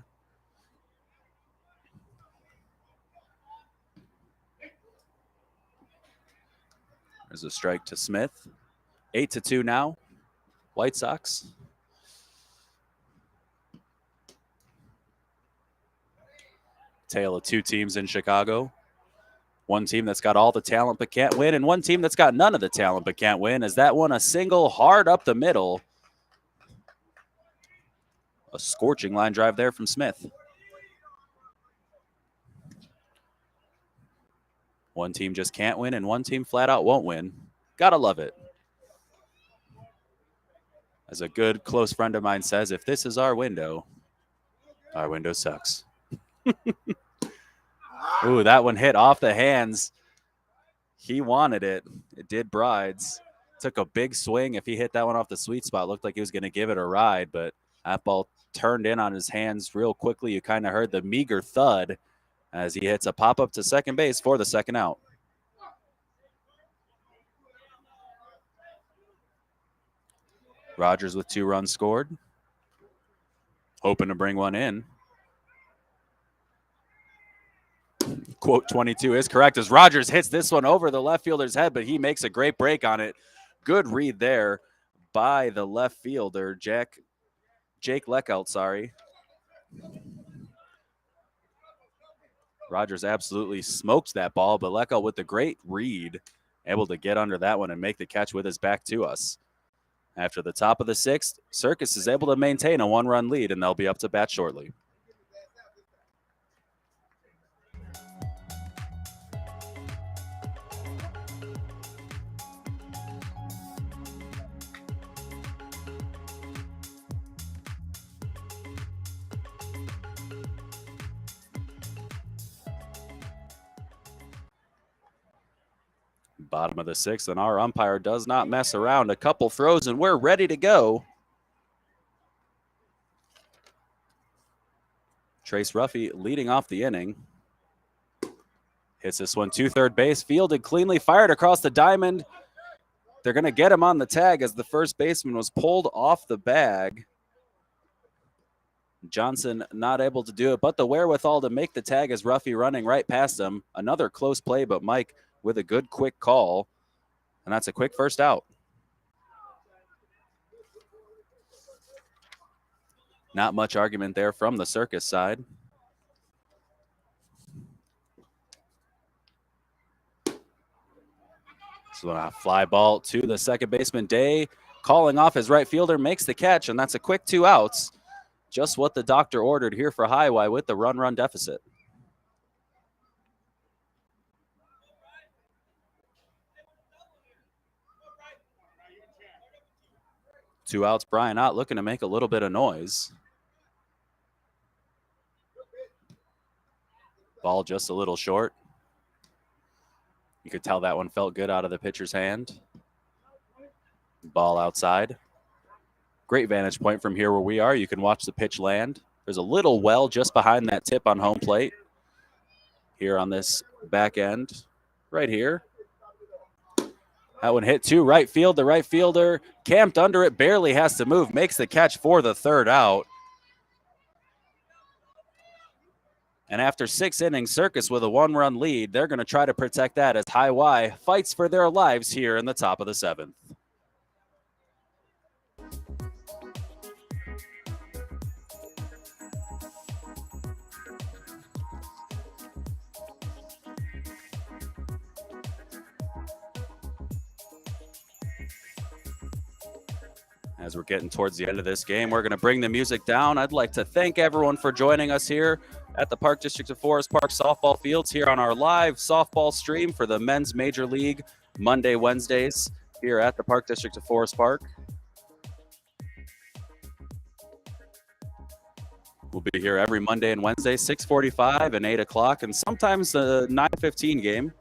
There's a strike to Smith. 8-2 now. White Sox. Tale of 2 teams in Chicago. One team that's got all the talent but can't win, and one team that's got none of the talent but can't win. Is that one a single hard up the middle? A scorching line drive there from Smith. One team just can't win, and one team flat out won't win. Gotta love it. As a good close friend of mine says, if this is our window sucks. Ooh, that one hit off the hands. He wanted it. It did Brides. Took a big swing. If he hit that one off the sweet spot, looked like he was going to give it a ride, but that ball turned in on his hands real quickly. You kind of heard the meager thud as he hits a pop-up to second base for the second out. Rogers with 2 runs scored. Hoping to bring one in. Quote 22 is correct as Rogers hits this one over the left fielder's head, but he makes a great break on it. Good read there by the left fielder, Jake Leckout, sorry. Rogers absolutely smokes that ball, but Lecco with the great read, able to get under that one and make the catch with his back to us. After the top of the sixth, Circus is able to maintain a one-run lead, and they'll be up to bat shortly. Bottom of the sixth, and our umpire does not mess around. A couple throws, and we're ready to go. Trace Ruffy leading off the inning. Hits this one to third base, fielded cleanly, fired across the diamond. They're going to get him on the tag as the first baseman was pulled off the bag. Johnson not able to do it, but the wherewithal to make the tag as Ruffy running right past him. Another close play, but Mike with a good quick call, and that's a quick first out. Not much argument there from the Circus side. So a fly ball to the second baseman. Day calling off his right fielder, makes the catch, and that's a quick 2 outs. Just what the doctor ordered here for Highway with the run deficit. Two outs, Brian Ott looking to make a little bit of noise. Ball just a little short. You could tell that one felt good out of the pitcher's hand. Ball outside. Great vantage point from here where we are. You can watch the pitch land. There's a little well just behind that tip on home plate. Here on this back end, right here. That one hit to right field. The right fielder camped under it, barely has to move, makes the catch for the third out. And after 6 innings, Circus with a 1-run lead. They're going to try to protect that as High Y fights for their lives here in the top of the 7th. As we're getting towards the end of this game, we're going to bring the music down. I'd like to thank everyone for joining us here at the Park District of Forest Park softball fields here on our live softball stream for the Men's Major League Monday, Wednesdays here at the Park District of Forest Park. We'll be here every Monday and Wednesday, 6:45 and 8 o'clock, and sometimes a 9:15 game.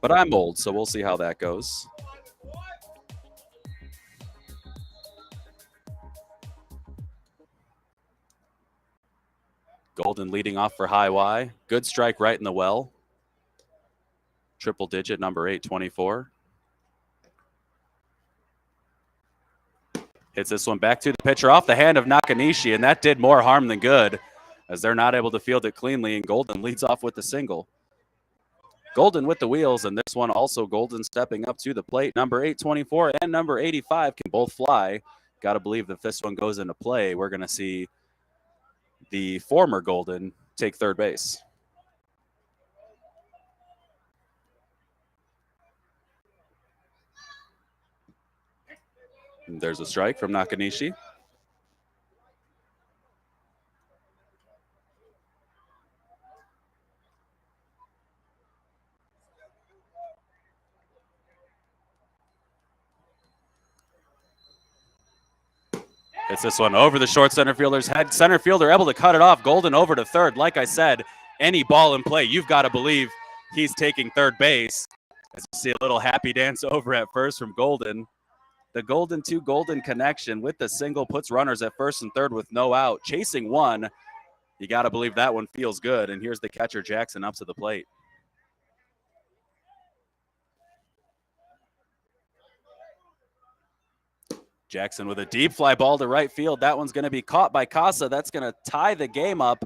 But I'm old, so we'll see how that goes. Golden leading off for High Y. Good strike right in the well. Triple digit, number 824. Hits this one back to the pitcher off the hand of Nakanishi, and that did more harm than good as they're not able to field it cleanly, and Golden leads off with the single. Golden with the wheels, and this one also Golden stepping up to the plate. Number 824 and number 85 can both fly. Got to believe that if this one goes into play, we're going to see the former Golden take third base. And there's a strike from Nakanishi. Hits this one over the short center fielder's head. Center fielder able to cut it off. Golden over to third. Like I said, any ball in play, you've got to believe he's taking third base. As you see a little happy dance over at first from Golden. The Golden to Golden connection with the single puts runners at first and third with no out. Chasing one. You got to believe that one feels good. And here's the catcher, Jackson, up to the plate. Jackson with a deep fly ball to right field. That one's going to be caught by Casa. That's going to tie the game up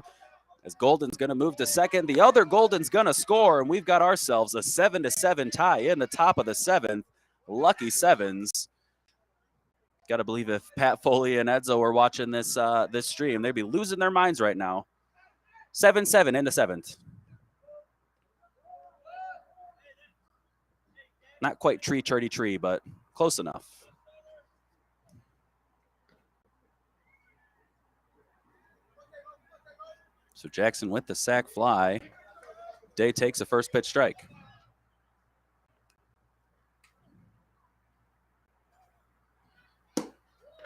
as Golden's going to move to second. The other Golden's going to score, and we've got ourselves a 7-7 tie in the top of the 7th. Lucky sevens. Got to believe if Pat Foley and Edzo were watching this this stream, they'd be losing their minds right now. 7-7 in the 7th. Not quite tree, but close enough. So Jackson with the sac fly. Day takes a first pitch strike.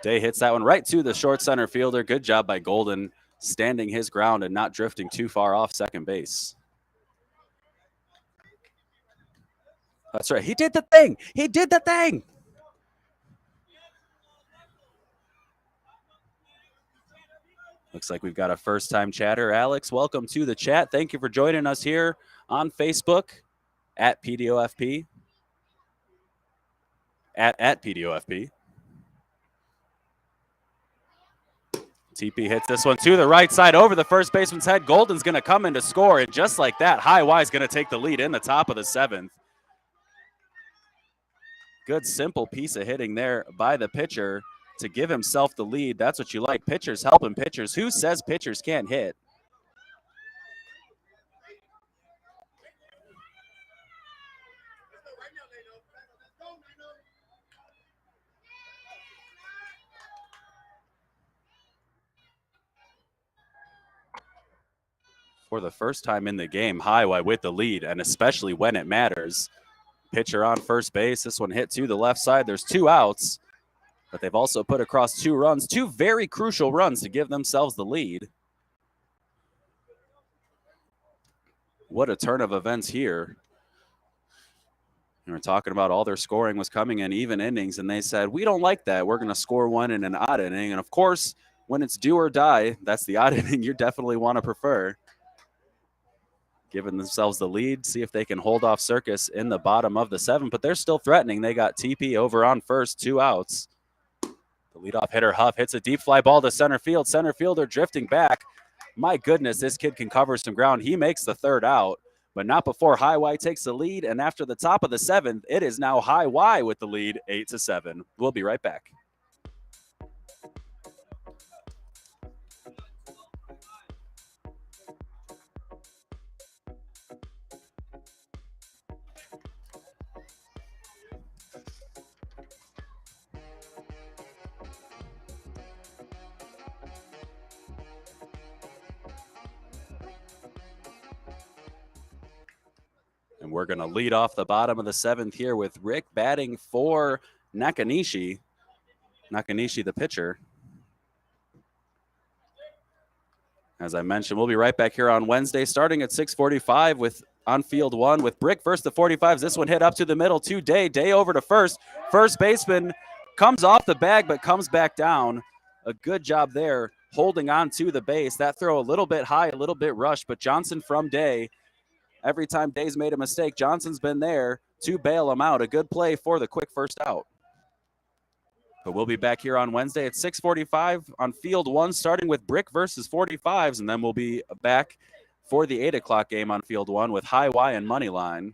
Day hits that one right to the short center fielder. Good job by Golden, standing his ground and not drifting too far off second base. That's right. He did the thing. He did the thing. Looks like we've got a first-time chatter. Alex, welcome to the chat. Thank you for joining us here on Facebook at PDOFP. At PDOFP. TP hits this one to the right side over the first baseman's head. Golden's going to come in to score, and just like that, High Y is going to take the lead in the top of the seventh. Good, simple piece of hitting there by the pitcher to give himself the lead. That's what you like. Pitchers helping pitchers. Who says pitchers can't hit? For the first time in the game, High Y with the lead, and especially when it matters. Pitcher on first base. This one hit to the left side. There's 2 outs, but they've also put across 2 runs, 2 very crucial runs to give themselves the lead. What a turn of events here. We were talking about all their scoring was coming in even innings, and they said, we don't like that. We're going to score one in an odd inning. And, of course, when it's do or die, that's the odd inning you definitely want to prefer. Giving themselves the lead, see if they can hold off Circus in the bottom of the 7th, but they're still threatening. They got TP over on first, 2 outs. The leadoff hitter, Huff, hits a deep fly ball to center field. Center fielder drifting back. My goodness, this kid can cover some ground. He makes the 3rd out, but not before High Y takes the lead, and after the top of the 7th, it is now High Y with the lead, 8-7. We'll be right back. And we're going to lead off the bottom of the 7th here with Rick batting for Nakanishi. Nakanishi, the pitcher. As I mentioned, we'll be right back here on Wednesday, starting at 6:45 with on field 1 with Brick versus the 45s. This one hit up to the middle to Day. Day over to first. First baseman comes off the bag but comes back down. A good job there holding on to the base. That throw a little bit high, a little bit rushed, but Johnson from Day. Every time Day's made a mistake, Johnson's been there to bail him out. A good play for the quick first out. But we'll be back here on Wednesday at 6:45 on field 1, starting with Brick versus 45s, and then we'll be back for the 8 o'clock game on field 1 with High Y and Moneyline.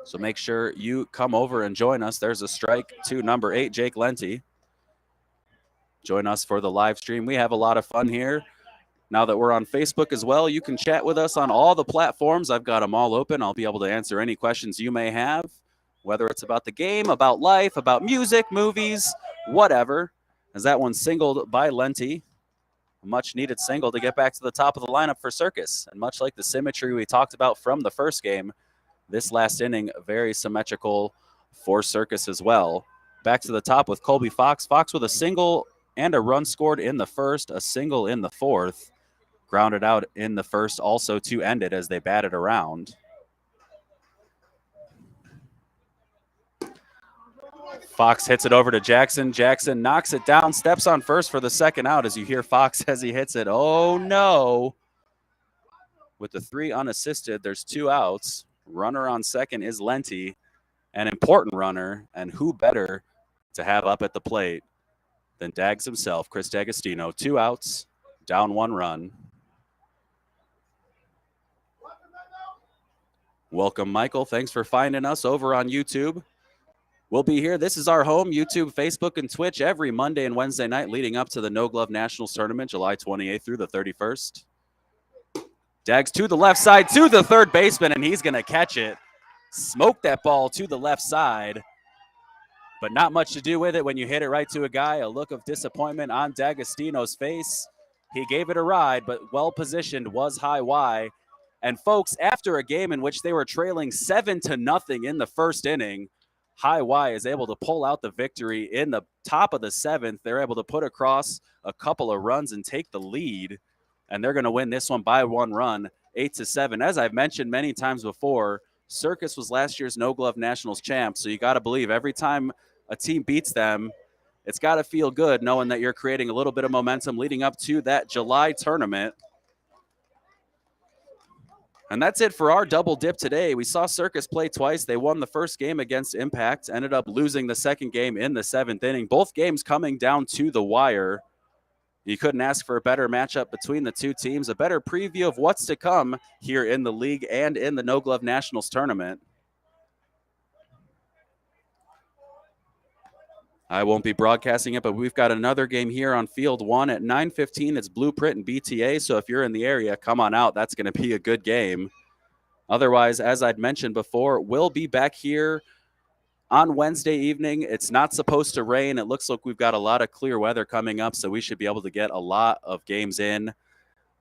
So make sure you come over and join us. There's a strike to number 8, Jake Lenti. Join us for the live stream. We have a lot of fun here. Now that we're on Facebook as well, you can chat with us on all the platforms. I've got them all open. I'll be able to answer any questions you may have, whether it's about the game, about life, about music, movies, whatever. As that one singled by Lenti, a much-needed single to get back to the top of the lineup for Circus. And much like the symmetry we talked about from the first game, this last inning, very symmetrical for Circus as well. Back to the top with Colby Fox. Fox with a single and a run scored in the first, a single in the 4th. Grounded out in the first also to end it as they batted around. Fox hits it over to Jackson. Jackson knocks it down, steps on first for the 2nd out as you hear Fox as he hits it. Oh, no. With the 3 unassisted, there's 2 outs. Runner on 2nd is Lenti, an important runner, and who better to have up at the plate than Dags himself, Chris D'Agostino. 2 outs, down 1 run. Welcome, Michael. Thanks for finding us over on YouTube. We'll be here. This is our home, YouTube, Facebook, and Twitch every Monday and Wednesday night leading up to the No Glove Nationals Tournament, July 28th through the 31st. Dags to the left side, to the third baseman, and he's going to catch it. Smoke that ball to the left side, but not much to do with it when you hit it right to a guy. A look of disappointment on D'Agostino's face. He gave it a ride, but well positioned, was high Y. And folks, after a game in which they were trailing 7-0 in the first inning, High Y is able to pull out the victory in the top of the seventh. They're able to put across a couple of runs and take the lead, and they're going to win this one by 1 run, 8-7. As I've mentioned many times before, Circus was last year's No Glove Nationals champ, so you got to believe every time a team beats them, it's got to feel good knowing that you're creating a little bit of momentum leading up to that July tournament. And that's it for our double dip today. We saw Circus play twice. They won the first game against Impact, ended up losing the second game in the 7th inning. Both games coming down to the wire. You couldn't ask for a better matchup between the two teams, a better preview of what's to come here in the league and in the No Glove Nationals tournament. I won't be broadcasting it, but we've got another game here on Field 1 at 9:15. It's Blueprint and BTA, so if you're in the area, come on out. That's going to be a good game. Otherwise, as I'd mentioned before, we'll be back here on Wednesday evening. It's not supposed to rain. It looks like we've got a lot of clear weather coming up, so we should be able to get a lot of games in.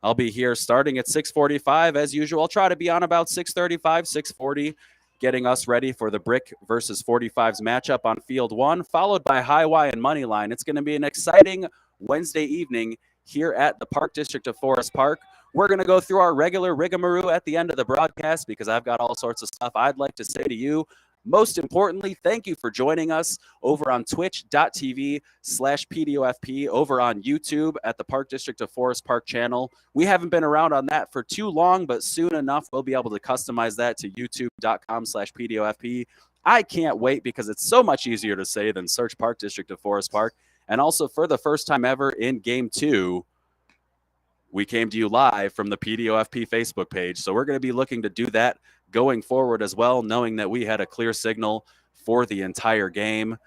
I'll be here starting at 6:45 as usual. I'll try to be on about 6:35, 6:40. Getting us ready for the Brick versus 45s matchup on Field 1, followed by High Y and Moneyline. It's going to be an exciting Wednesday evening here at the Park District of Forest Park. We're going to go through our regular rigmarole at the end of the broadcast because I've got all sorts of stuff I'd like to say to you. Most importantly, thank you for joining us over on twitch.tv/PDOFP, over on YouTube at the Park District of Forest Park channel. We haven't been around on that for too long, but soon enough, we'll be able to customize that to youtube.com/PDOFP. I can't wait because it's so much easier to say than search Park District of Forest Park. And also, for the first time ever in Game 2, we came to you live from the PDOFP Facebook page. So we're going to be looking to do that going forward as well, knowing that we had a clear signal for the entire game.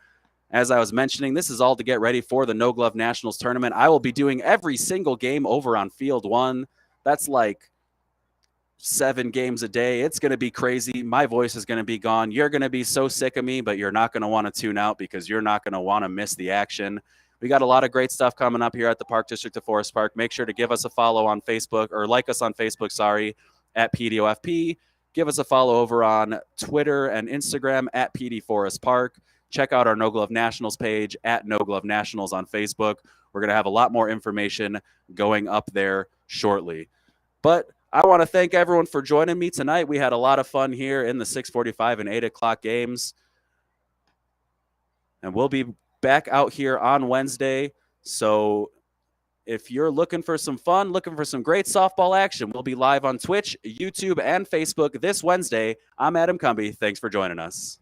As I was mentioning, this is all to get ready for the No Glove Nationals tournament. I will be doing every single game over on Field 1. That's like 7 games a day. It's going to be crazy. My voice is going to be gone. You're going to be so sick of me, but you're not going to want to tune out because you're not going to want to miss the action. We got a lot of great stuff coming up here at the Park District of Forest Park. Make sure to give us a follow on Facebook, or like us on Facebook, at PDOFP. Give us a follow over on Twitter and Instagram at PD Forest Park. Check out our No Glove Nationals page at No Glove Nationals on Facebook. We're going to have a lot more information going up there shortly. But I want to thank everyone for joining me tonight. We had a lot of fun here in the 6:45 and 8 o'clock games. And we'll be back out here on Wednesday. So if you're looking for some fun, looking for some great softball action, we'll be live on Twitch, YouTube, and Facebook this Wednesday. I'm Adam Cumby. Thanks for joining us.